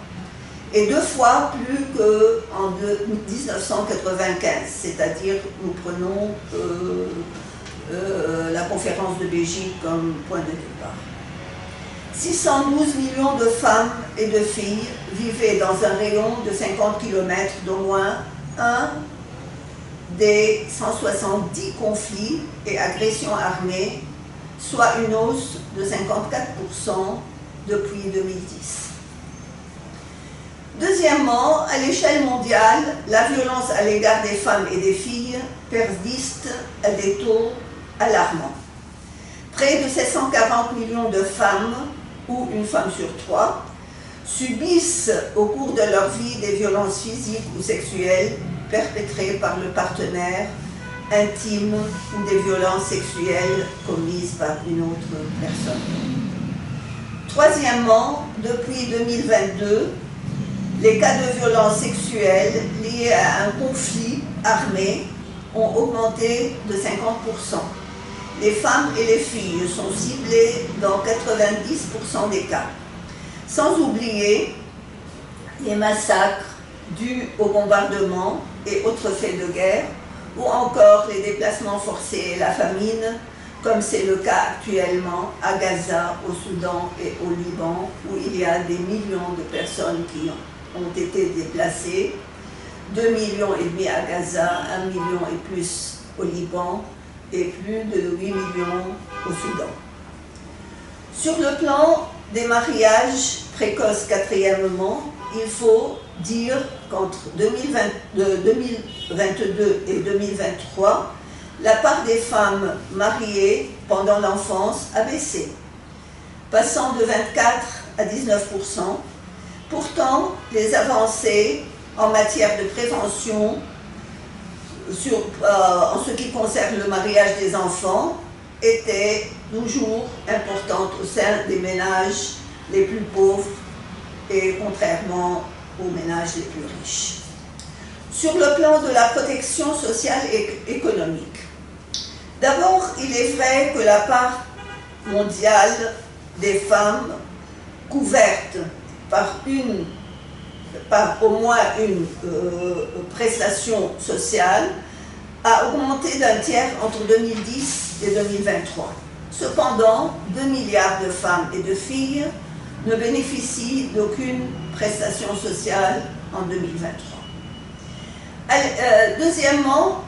et 2 fois plus qu'en 1995, c'est-à-dire nous prenons la conférence de Belgique comme point de départ. 612 millions de femmes et de filles vivaient dans un rayon de 50 km d'au moins un des 170 conflits et agressions armées, soit une hausse de 54% depuis 2010. Deuxièmement, à l'échelle mondiale, la violence à l'égard des femmes et des filles persiste à des taux alarmants. Près de 740 millions de femmes, ou une femme sur 3, subissent au cours de leur vie des violences physiques ou sexuelles perpétrées par le partenaire intime ou des violences sexuelles commises par une autre personne. Troisièmement, depuis 2022, les cas de violences sexuelles liés à un conflit armé ont augmenté de 50%. Les femmes et les filles sont ciblées dans 90% des cas. Sans oublier les massacres dus au bombardement et autres faits de guerre, ou encore les déplacements forcés et la famine, comme c'est le cas actuellement à Gaza, au Soudan et au Liban, où il y a des millions de personnes qui ont été déplacées, 2,5 millions à Gaza, 1 million et plus au Liban, et plus de 8 millions au Soudan. Sur le plan des mariages précoces, quatrièmement, il faut dire qu'entre 2022 et 2023, la part des femmes mariées pendant l'enfance a baissé, passant de 24 à 19%. Pourtant, les avancées en matière de prévention en ce qui concerne le mariage des enfants étaient toujours importantes au sein des ménages les plus pauvres et contrairement aux ménages les plus riches. Sur le plan de la protection sociale et économique, d'abord, il est vrai que la part mondiale des femmes couvertes par au moins une prestation sociale a augmenté d'un tiers entre 2010 et 2023. Cependant, 2 milliards de femmes et de filles ne bénéficient d'aucune prestation sociale en 2023. Deuxièmement,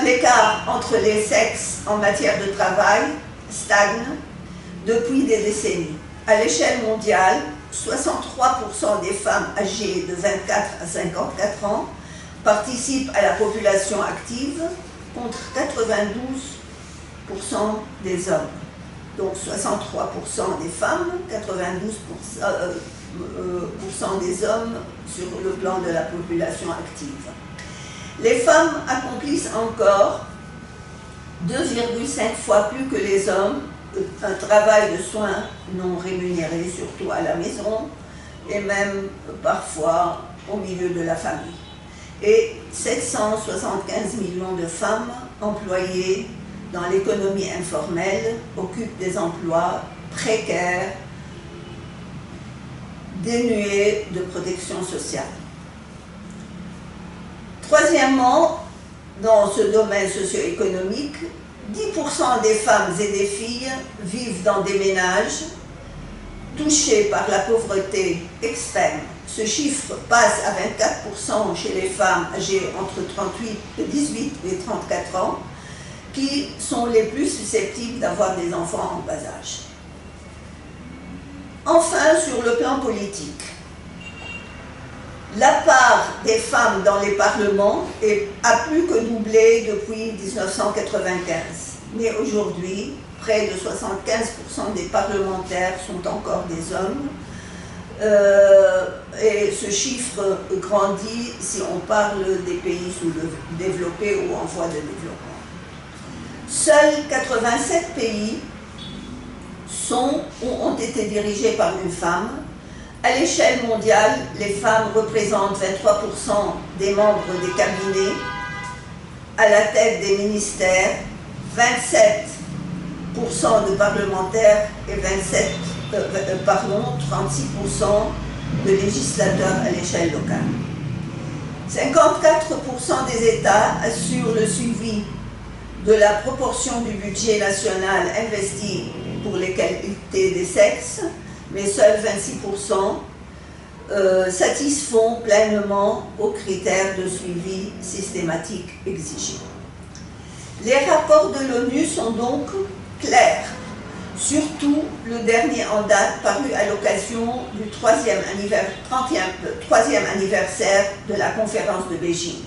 l'écart entre les sexes en matière de travail stagne depuis des décennies. À l'échelle mondiale, 63% des femmes âgées de 24 à 54 ans participent à la population active contre 92% des hommes. Donc 63% des femmes, 92% des hommes sur le plan de la population active. Les femmes accomplissent encore 2,5 fois plus que les hommes un travail de soins non rémunéré, surtout à la maison, et même parfois au milieu de la famille. Et 775 millions de femmes employées dans l'économie informelle occupent des emplois précaires, dénués de protection sociale. Troisièmement, dans ce domaine socio-économique, 10% des femmes et des filles vivent dans des ménages touchés par la pauvreté extrême. Ce chiffre passe à 24% chez les femmes âgées entre 18 et 34 ans, qui sont les plus susceptibles d'avoir des enfants en bas âge. Enfin, sur le plan politique, la part des femmes dans les parlements a plus que doublé depuis 1995. Mais aujourd'hui, près de 75% des parlementaires sont encore des hommes. Et ce chiffre grandit si on parle des pays sous-développés ou en voie de développement. Seuls 87 pays sont ou ont été dirigés par une femme. À l'échelle mondiale, les femmes représentent 23% des membres des cabinets, à la tête des ministères, 27% de parlementaires et 36% de législateurs à l'échelle locale. 54% des États assurent le suivi de la proportion du budget national investi pour l'égalité des sexes, mais seuls 26% satisfont pleinement aux critères de suivi systématique exigés. Les rapports de l'ONU sont donc clairs, surtout le dernier en date paru à l'occasion du 3e anniversaire de la conférence de Beijing.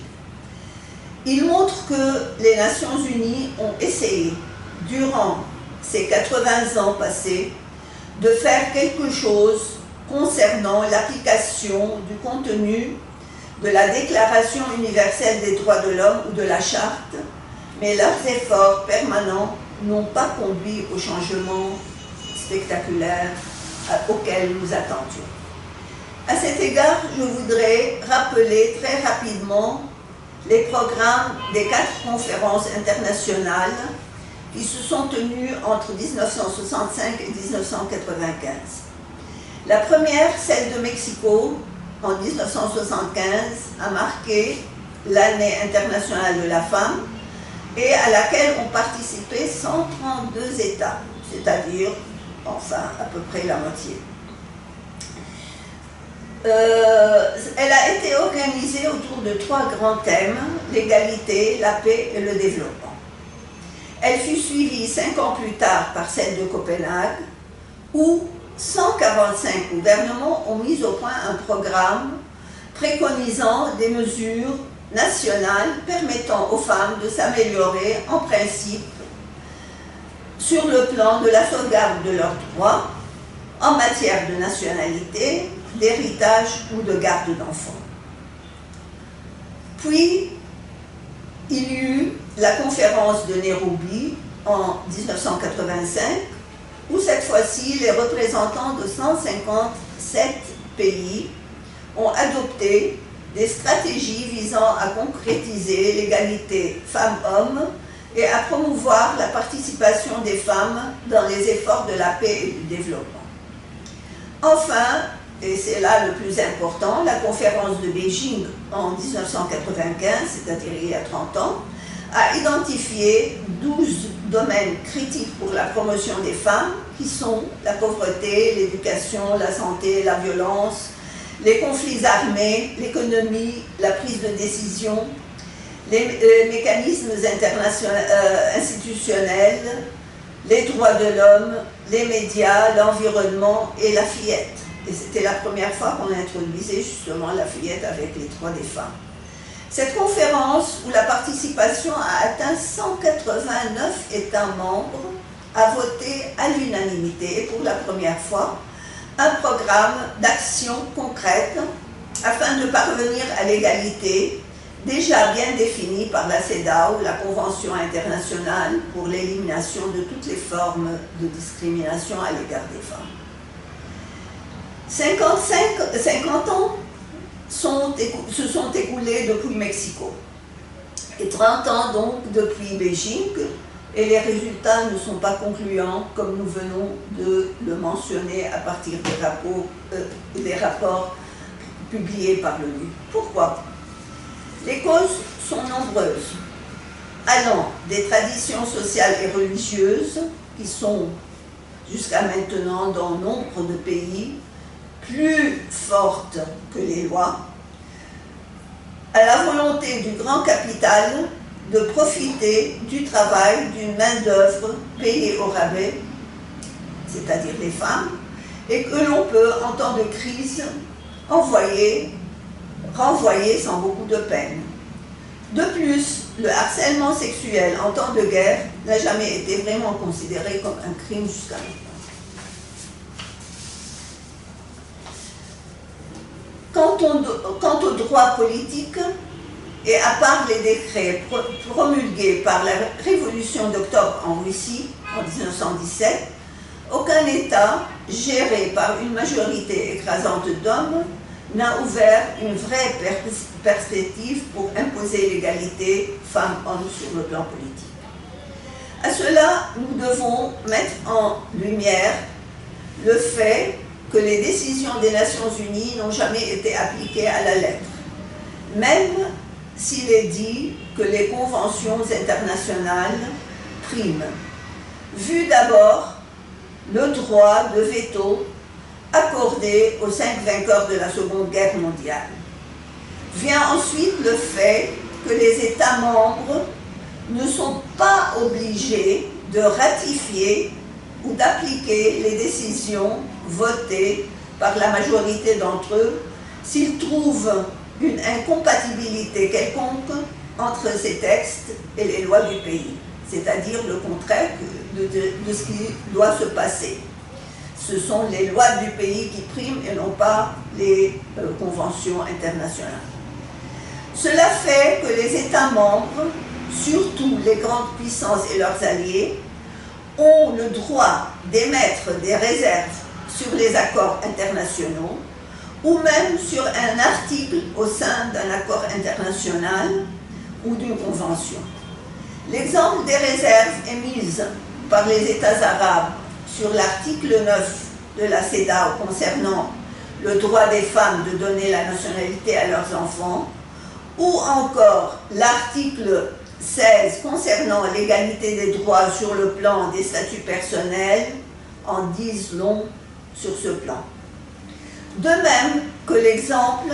Il montre que les Nations Unies ont essayé, durant ces 80 ans passés, de faire quelque chose concernant l'application du contenu de la Déclaration universelle des droits de l'homme ou de la Charte, mais leurs efforts permanents n'ont pas conduit au changement spectaculaire auquel nous attendions. À cet égard, je voudrais rappeler très rapidement les programmes des 4 conférences internationales qui se sont tenues entre 1965 et 1995. La première, celle de Mexico, en 1975, a marqué l'année internationale de la femme et à laquelle ont participé 132 États, c'est-à-dire, enfin, à peu près la moitié. Elle a été organisée autour de 3 grands thèmes, l'égalité, la paix et le développement. Elle fut suivie 5 ans plus tard par celle de Copenhague, où 145 gouvernements ont mis au point un programme préconisant des mesures nationales permettant aux femmes de s'améliorer en principe sur le plan de la sauvegarde de leurs droits en matière de nationalité, d'héritage ou de garde d'enfants. Puis, il y eut la conférence de Nairobi en 1985, où cette fois-ci, les représentants de 157 pays ont adopté des stratégies visant à concrétiser l'égalité femmes-hommes et à promouvoir la participation des femmes dans les efforts de la paix et du développement. Enfin, et c'est là le plus important, la conférence de Beijing en 1995, c'est-à-dire il y a 30 ans, a identifié 12 domaines critiques pour la promotion des femmes, qui sont la pauvreté, l'éducation, la santé, la violence, les conflits armés, l'économie, la prise de décision, les mécanismes institutionnels, les droits de l'homme, les médias, l'environnement et la fillette. Et c'était la première fois qu'on introduisait justement la fillette avec les droits des femmes. Cette conférence, où la participation a atteint 189 États membres, a voté à l'unanimité, et pour la première fois, un programme d'action concrète afin de parvenir à l'égalité, déjà bien définie par la CEDAW, la Convention internationale pour l'élimination de toutes les formes de discrimination à l'égard des femmes. 50 ans se sont écoulés depuis Mexico et 30 ans donc depuis Beijing, et les résultats ne sont pas concluants comme nous venons de le mentionner à partir des rapports publiés par l'ONU. Pourquoi? Les causes sont nombreuses, allant des traditions sociales et religieuses qui sont jusqu'à maintenant dans nombre de pays, plus forte que les lois, à la volonté du grand capital de profiter du travail d'une main-d'œuvre payée au rabais, c'est-à-dire les femmes, et que l'on peut, en temps de crise, renvoyer sans beaucoup de peine. De plus, le harcèlement sexuel en temps de guerre n'a jamais été vraiment considéré comme un crime jusqu'à maintenant. Quant au droit politique, et à part les décrets promulgués par la Révolution d'octobre en Russie en 1917, aucun État géré par une majorité écrasante d'hommes n'a ouvert une vraie perspective pour imposer l'égalité femmes-hommes sur le plan politique. À cela, nous devons mettre en lumière le fait que les décisions des Nations Unies n'ont jamais été appliquées à la lettre, même s'il est dit que les conventions internationales priment. Vu d'abord le droit de veto accordé aux 5 vainqueurs de la Seconde Guerre mondiale. Vient ensuite le fait que les États membres ne sont pas obligés de ratifier ou d'appliquer les décisions votées par la majorité d'entre eux s'ils trouvent une incompatibilité quelconque entre ces textes et les lois du pays, c'est-à-dire le contraire de ce qui doit se passer. Ce sont les lois du pays qui priment et non pas les conventions internationales. Cela fait que les États membres, surtout les grandes puissances et leurs alliés, ont le droit d'émettre des réserves sur les accords internationaux ou même sur un article au sein d'un accord international ou d'une convention. L'exemple des réserves émises par les États arabes sur l'article 9 de la CEDAW concernant le droit des femmes de donner la nationalité à leurs enfants, ou encore l'article 16 concernant l'égalité des droits sur le plan des statuts personnels, en disent long sur ce plan. De même que l'exemple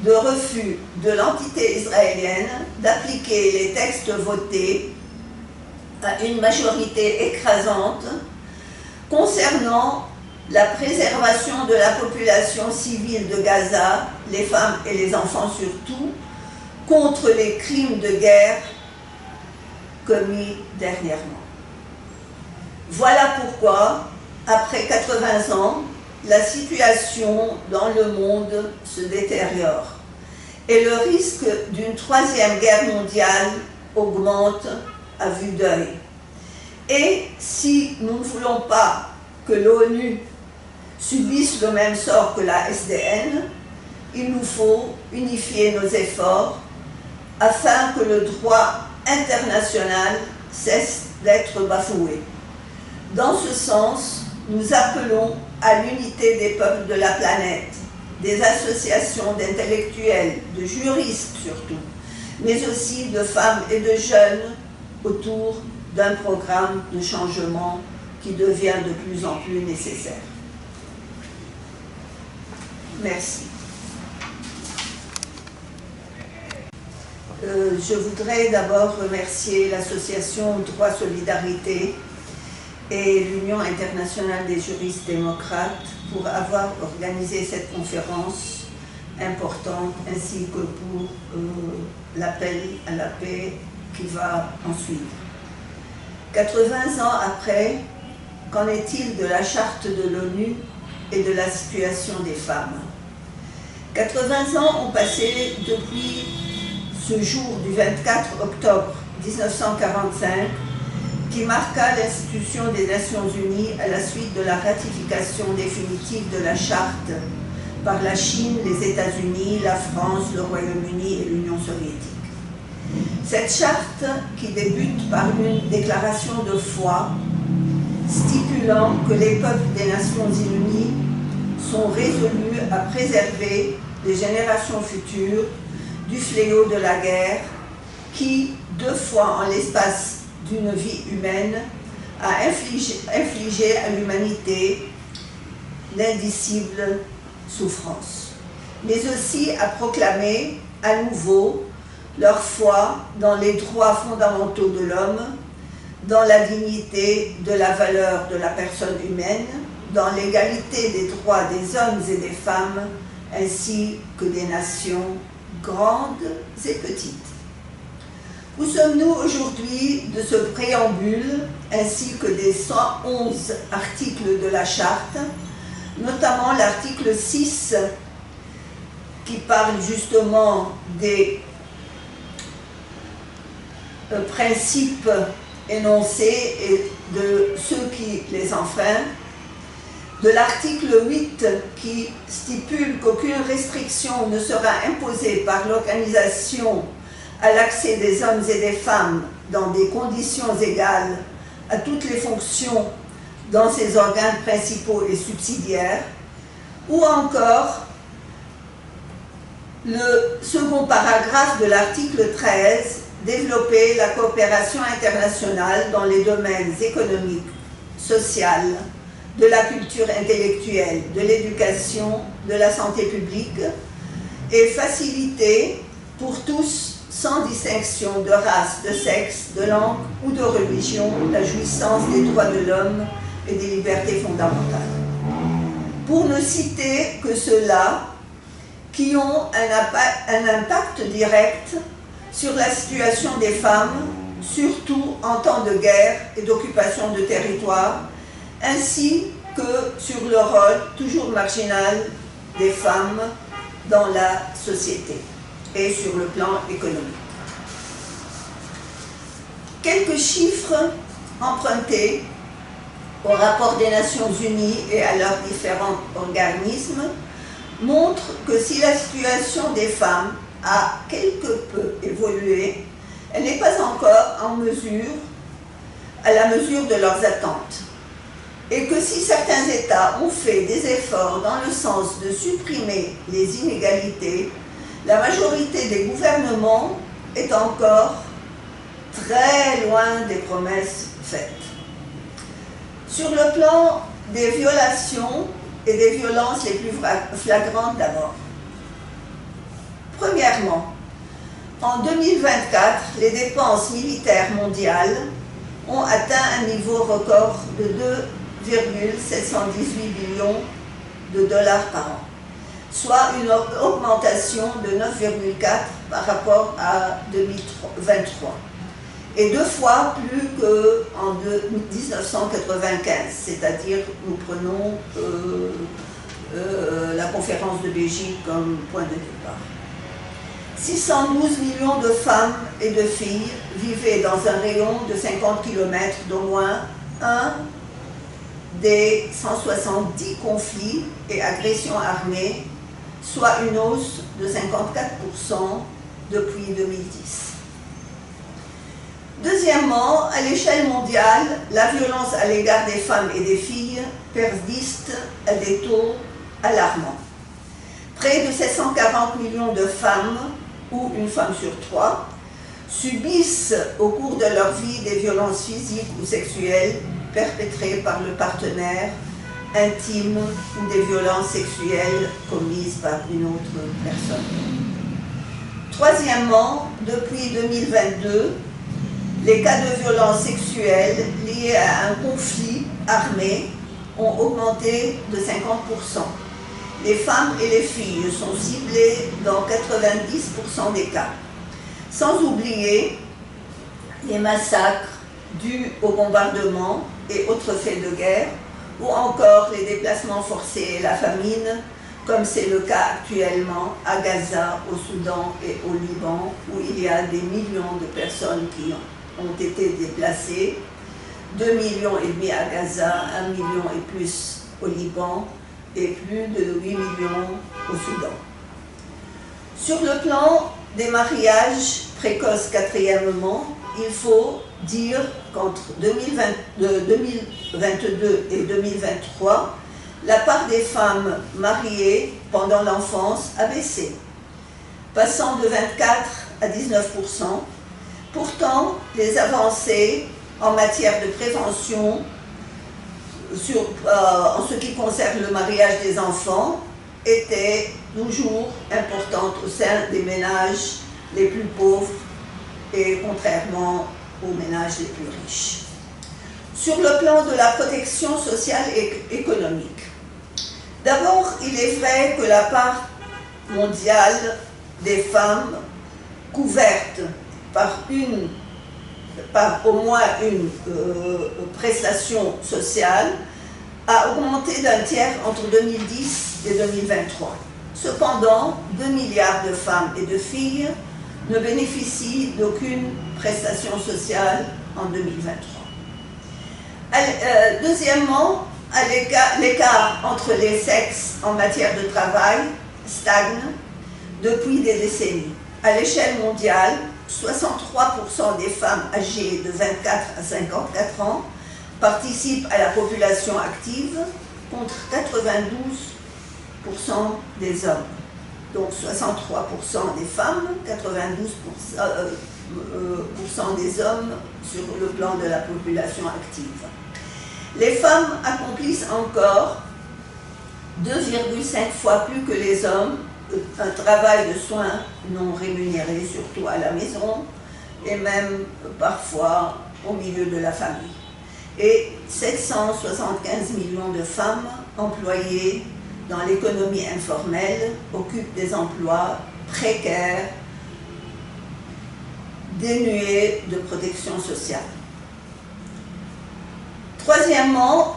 de refus de l'entité israélienne d'appliquer les textes votés à une majorité écrasante concernant la préservation de la population civile de Gaza, les femmes et les enfants surtout, contre les crimes de guerre commis dernièrement. Voilà pourquoi, après 80 ans, la situation dans le monde se détériore et le risque d'une 3e guerre mondiale augmente à vue d'œil. Et si nous ne voulons pas que l'ONU subisse le même sort que la SDN, il nous faut unifier nos efforts afin que le droit international cesse d'être bafoué. Dans ce sens, nous appelons à l'unité des peuples de la planète, des associations d'intellectuels, de juristes surtout, mais aussi de femmes et de jeunes autour d'un programme de changement qui devient de plus en plus nécessaire. Merci. Je voudrais d'abord remercier l'association Droit Solidarité et l'Union internationale des juristes démocrates pour avoir organisé cette conférence importante, ainsi que pour l'appel à la paix qui va en suivre. 80 ans après, qu'en est-il de la charte de l'ONU et de la situation des femmes? 80 ans ont passé depuis ce jour du 24 octobre 1945 qui marqua l'institution des Nations Unies à la suite de la ratification définitive de la charte par la Chine, les États-Unis, la France, le Royaume-Uni et l'Union soviétique. Cette charte, qui débute par une déclaration de foi stipulant que les peuples des Nations Unies sont résolus à préserver les générations futures du fléau de la guerre qui, 2 fois en l'espace d'une vie humaine, a infligé à l'humanité l'indicible souffrance, mais aussi à proclamer à nouveau leur foi dans les droits fondamentaux de l'homme, dans la dignité de la valeur de la personne humaine, dans l'égalité des droits des hommes et des femmes, ainsi que des nations grandes et petites. Où sommes-nous aujourd'hui de ce préambule, ainsi que des 111 articles de la Charte, notamment l'article 6, qui parle justement des principes énoncés et de ceux qui les enfreignent, de l'article 8 qui stipule qu'aucune restriction ne sera imposée par l'organisation à l'accès des hommes et des femmes dans des conditions égales à toutes les fonctions dans ses organes principaux et subsidiaires, ou encore le second paragraphe de l'article 13, développer la coopération internationale dans les domaines économiques, social, de la culture intellectuelle, de l'éducation, de la santé publique, et faciliter pour tous, sans distinction de race, de sexe, de langue ou de religion, la jouissance des droits de l'homme et des libertés fondamentales. Pour ne citer que ceux-là qui ont un impact direct sur la situation des femmes, surtout en temps de guerre et d'occupation de territoire, ainsi que sur le rôle toujours marginal des femmes dans la société et sur le plan économique. Quelques chiffres empruntés au rapport des Nations Unies et à leurs différents organismes montrent que si la situation des femmes a quelque peu évolué, elle n'est pas encore à la mesure de leurs attentes. Et que si certains États ont fait des efforts dans le sens de supprimer les inégalités, la majorité des gouvernements est encore très loin des promesses faites. Sur le plan des violations et des violences les plus flagrantes d'abord. Premièrement, en 2024, les dépenses militaires mondiales ont atteint un niveau record de 2,718 billions de dollars par an, soit une augmentation de 9,4 par rapport à 2023, et 2 fois plus qu'en 1995, c'est-à-dire nous prenons la conférence de Belgique comme point de départ. 612 millions de femmes et de filles vivaient dans un rayon de 50 km d'au moins un des 170 conflits et agressions armées, soit une hausse de 54% depuis 2010. Deuxièmement, à l'échelle mondiale, la violence à l'égard des femmes et des filles persiste à des taux alarmants. Près de 740 millions de femmes, ou une femme sur 3, subissent au cours de leur vie des violences physiques ou sexuelles perpétrées par le partenaire intime ou des violences sexuelles commises par une autre personne. Troisièmement, depuis 2022, les cas de violences sexuelles liés à un conflit armé ont augmenté de 50%. Les femmes et les filles sont ciblées dans 90% des cas. Sans oublier les massacres dus au bombardement et autres faits de guerre, ou encore les déplacements forcés et la famine, comme c'est le cas actuellement à Gaza, au Soudan et au Liban, où il y a des millions de personnes qui ont été déplacées, 2,5 millions à Gaza, 1 million et plus au Liban, et plus de 8 millions au Soudan. Sur le plan des mariages précoces, quatrièmement, il faut dire qu'entre 2022 et 2023, la part des femmes mariées pendant l'enfance a baissé, passant de 24 à 19%. Pourtant, les avancées en matière de prévention en ce qui concerne le mariage des enfants était toujours importante au sein des ménages les plus pauvres et contrairement aux ménages les plus riches. Sur le plan de la protection sociale et économique, d'abord, il est vrai que la part mondiale des femmes couvertes par au moins une prestation sociale a augmenté d'un tiers entre 2010 et 2023. Cependant, 2 milliards de femmes et de filles ne bénéficient d'aucune prestation sociale en 2023. Deuxièmement, l'écart entre les sexes en matière de travail stagne depuis des décennies. À l'échelle mondiale, 63% des femmes âgées de 24 à 54 ans participent à la population active contre 92% des hommes. Donc 63% des femmes, 92% des hommes sur le plan de la population active. Les femmes accomplissent encore 2,5 fois plus que les hommes un travail de soins non rémunéré, surtout à la maison, et même parfois au milieu de la famille. Et 775 millions de femmes employées dans l'économie informelle occupent des emplois précaires, dénués de protection sociale. Troisièmement,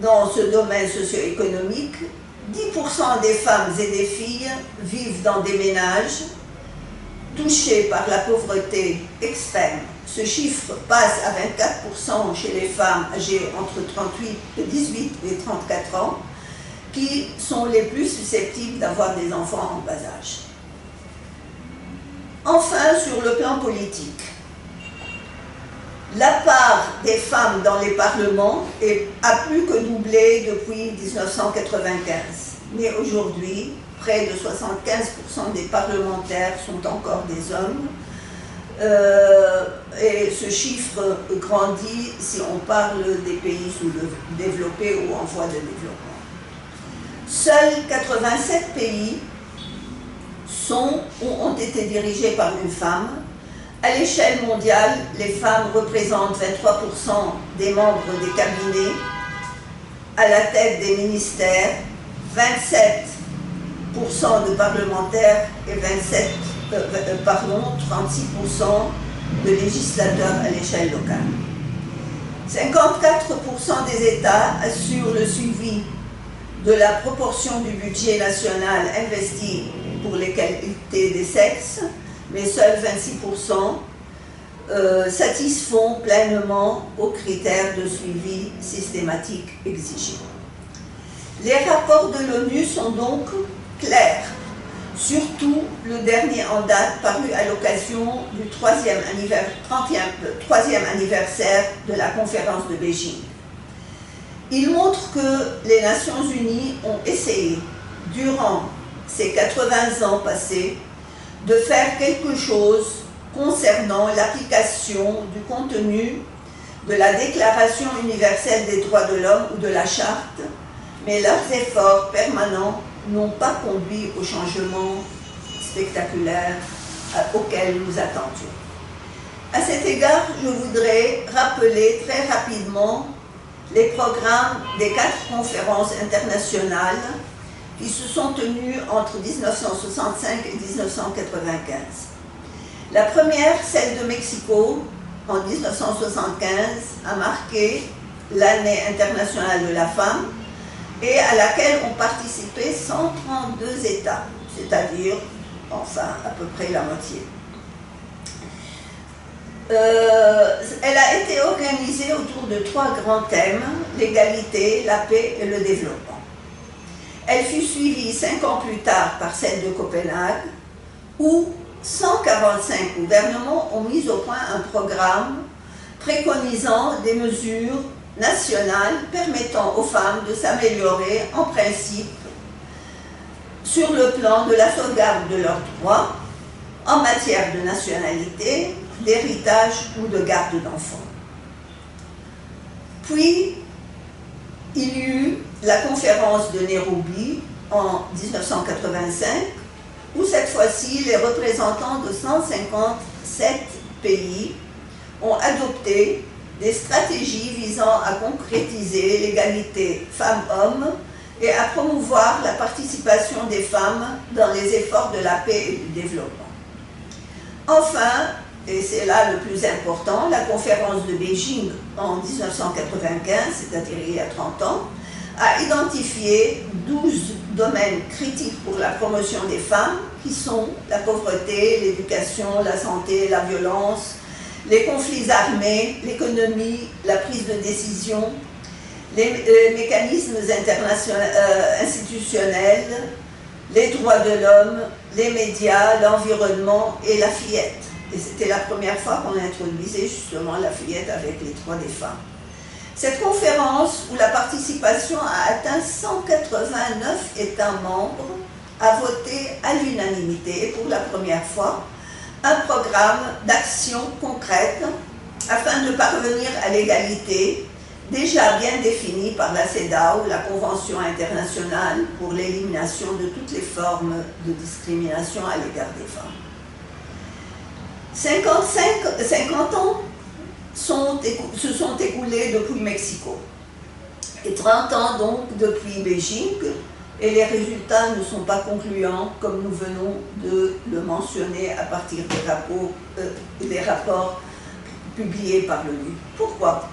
dans ce domaine socio-économique, 10% des femmes et des filles vivent dans des ménages touchés par la pauvreté extrême. Ce chiffre passe à 24% chez les femmes âgées entre 18 et 34 ans, qui sont les plus susceptibles d'avoir des enfants en bas âge. Enfin, sur le plan politique, la part des femmes dans les parlements a plus que doublé depuis 1995. Mais aujourd'hui, près de 75% des parlementaires sont encore des hommes. Et ce chiffre grandit si on parle des pays sous-développés ou en voie de développement. Seuls 87 pays ont été dirigés par une femme. À l'échelle mondiale, les femmes représentent 23% des membres des cabinets, à la tête des ministères, 27% de parlementaires et 36% de législateurs à l'échelle locale. 54% des États assurent le suivi de la proportion du budget national investi pour l'égalité des sexes, mais seuls 26% satisfont pleinement aux critères de suivi systématique exigés. Les rapports de l'ONU sont donc clairs, surtout le dernier en date paru à l'occasion du 33e anniversaire de la conférence de Beijing. Il montre que les Nations Unies ont essayé, durant ces 80 ans passés, de faire quelque chose concernant l'application du contenu de la Déclaration universelle des droits de l'homme ou de la Charte, mais leurs efforts permanents n'ont pas conduit au changement spectaculaire auquel nous attendions. À cet égard, je voudrais rappeler très rapidement les programmes des 4 conférences internationales qui se sont tenues entre 1965 et 1995. La première, celle de Mexico, en 1975, a marqué l'année internationale de la femme et à laquelle ont participé 132 États, c'est-à-dire, enfin, à peu près la moitié. Elle a été organisée autour de 3 grands thèmes, l'égalité, la paix et le développement. Elle fut suivie 5 ans plus tard par celle de Copenhague, où 145 gouvernements ont mis au point un programme préconisant des mesures nationales permettant aux femmes de s'améliorer en principe sur le plan de la sauvegarde de leurs droits en matière de nationalité, d'héritage ou de garde d'enfants. Puis, il y eut la conférence de Nairobi en 1985, où cette fois-ci, les représentants de 157 pays ont adopté des stratégies visant à concrétiser l'égalité femmes-hommes et à promouvoir la participation des femmes dans les efforts de la paix et du développement. Enfin, et c'est là le plus important, la conférence de Beijing en 1995, c'est-à-dire il y a 30 ans, a identifié 12 domaines critiques pour la promotion des femmes, qui sont la pauvreté, l'éducation, la santé, la violence, les conflits armés, l'économie, la prise de décision, les mécanismes institutionnels, les droits de l'homme, les médias, l'environnement et la fillette. Et c'était la première fois qu'on introduisait justement la fillette avec les droits des femmes. Cette conférence, où la participation a atteint 189 États membres, a voté à l'unanimité, et pour la première fois, un programme d'action concrète afin de parvenir à l'égalité, déjà bien définie par la CEDAW, la Convention internationale pour l'élimination de toutes les formes de discrimination à l'égard des femmes. 50 ans se sont écoulés depuis Mexico, et 30 ans donc depuis Beijing, et les résultats ne sont pas concluants, comme nous venons de le mentionner à partir des rapports publiés par l'ONU. Pourquoi?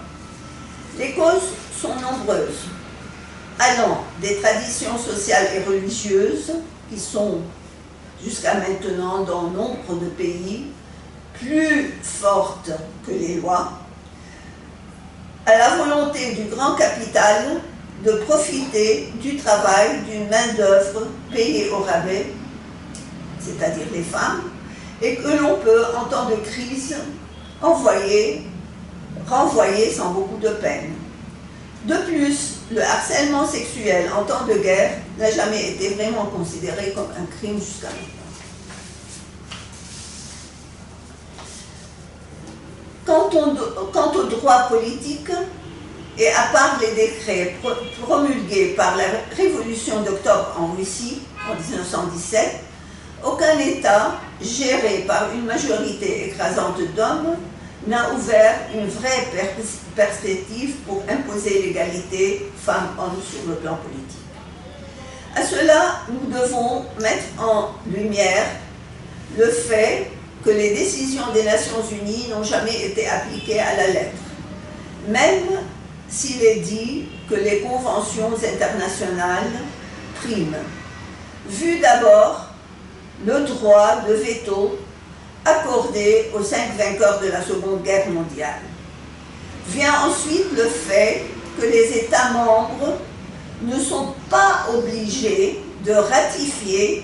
Les causes sont nombreuses, allant des traditions sociales et religieuses, qui sont jusqu'à maintenant dans nombre de pays plus fortes que les lois, à la volonté du grand capital de profiter du travail d'une main-d'œuvre payée au rabais, c'est-à-dire les femmes, et que l'on peut, en temps de crise, renvoyer sans beaucoup de peine. De plus, le harcèlement sexuel en temps de guerre n'a jamais été vraiment considéré comme un crime jusqu'à maintenant. Quant au droit politique, et à part les décrets promulgués par la Révolution d'octobre en Russie en 1917, aucun État géré par une majorité écrasante d'hommes n'a ouvert une vraie perspective pour imposer l'égalité femmes-hommes sur le plan politique. À cela, nous devons mettre en lumière le fait que les décisions des Nations Unies n'ont jamais été appliquées à la lettre, même s'il est dit que les conventions internationales priment. Vu d'abord le droit de veto accordé aux 5 vainqueurs de la Seconde Guerre mondiale. Vient ensuite le fait que les États membres ne sont pas obligés de ratifier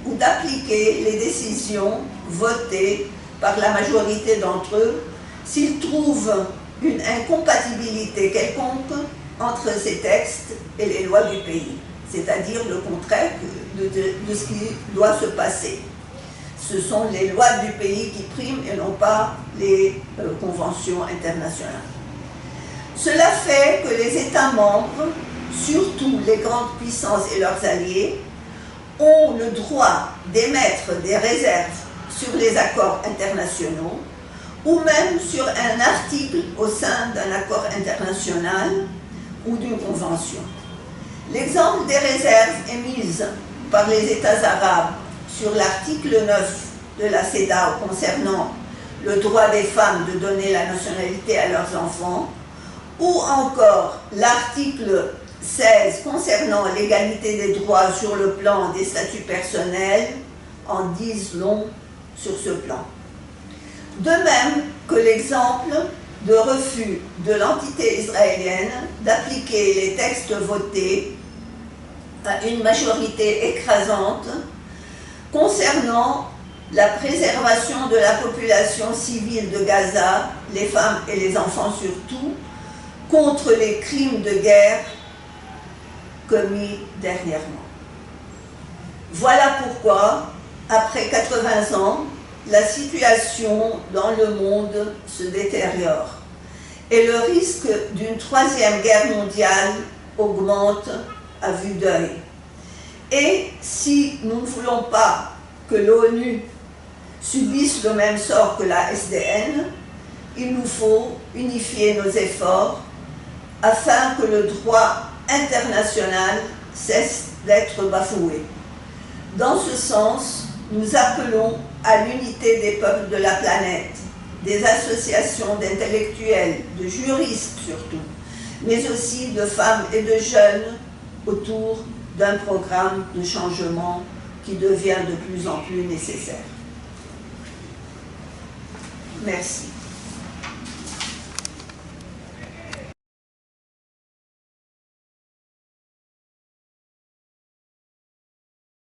ou d'appliquer les décisions votées par la majorité d'entre eux s'ils trouvent une incompatibilité quelconque entre ces textes et les lois du pays, c'est-à-dire le contraire de ce qui doit se passer. Ce sont les lois du pays qui priment et non pas les conventions internationales. Cela fait que les États membres, surtout les grandes puissances et leurs alliés, ont le droit d'émettre des réserves sur les accords internationaux ou même sur un article au sein d'un accord international ou d'une convention. L'exemple des réserves émises par les États arabes sur l'article 9 de la CEDAW concernant le droit des femmes de donner la nationalité à leurs enfants, ou encore l'article 16 concernant l'égalité des droits sur le plan des statuts personnels, en disent long sur ce plan. De même que l'exemple de refus de l'entité israélienne d'appliquer les textes votés à une majorité écrasante concernant la préservation de la population civile de Gaza, les femmes et les enfants surtout, contre les crimes de guerre commis dernièrement. Voilà pourquoi, après 80 ans, la situation dans le monde se détériore et le risque d'une troisième guerre mondiale augmente à vue d'œil. Et si nous ne voulons pas que l'ONU subisse le même sort que la SDN, il nous faut unifier nos efforts afin que le droit international cesse d'être bafoué. Dans ce sens, nous appelons à l'unité des peuples de la planète, des associations d'intellectuels, de juristes surtout, mais aussi de femmes et de jeunes autour d'un programme de changement qui devient de plus en plus nécessaire. Merci.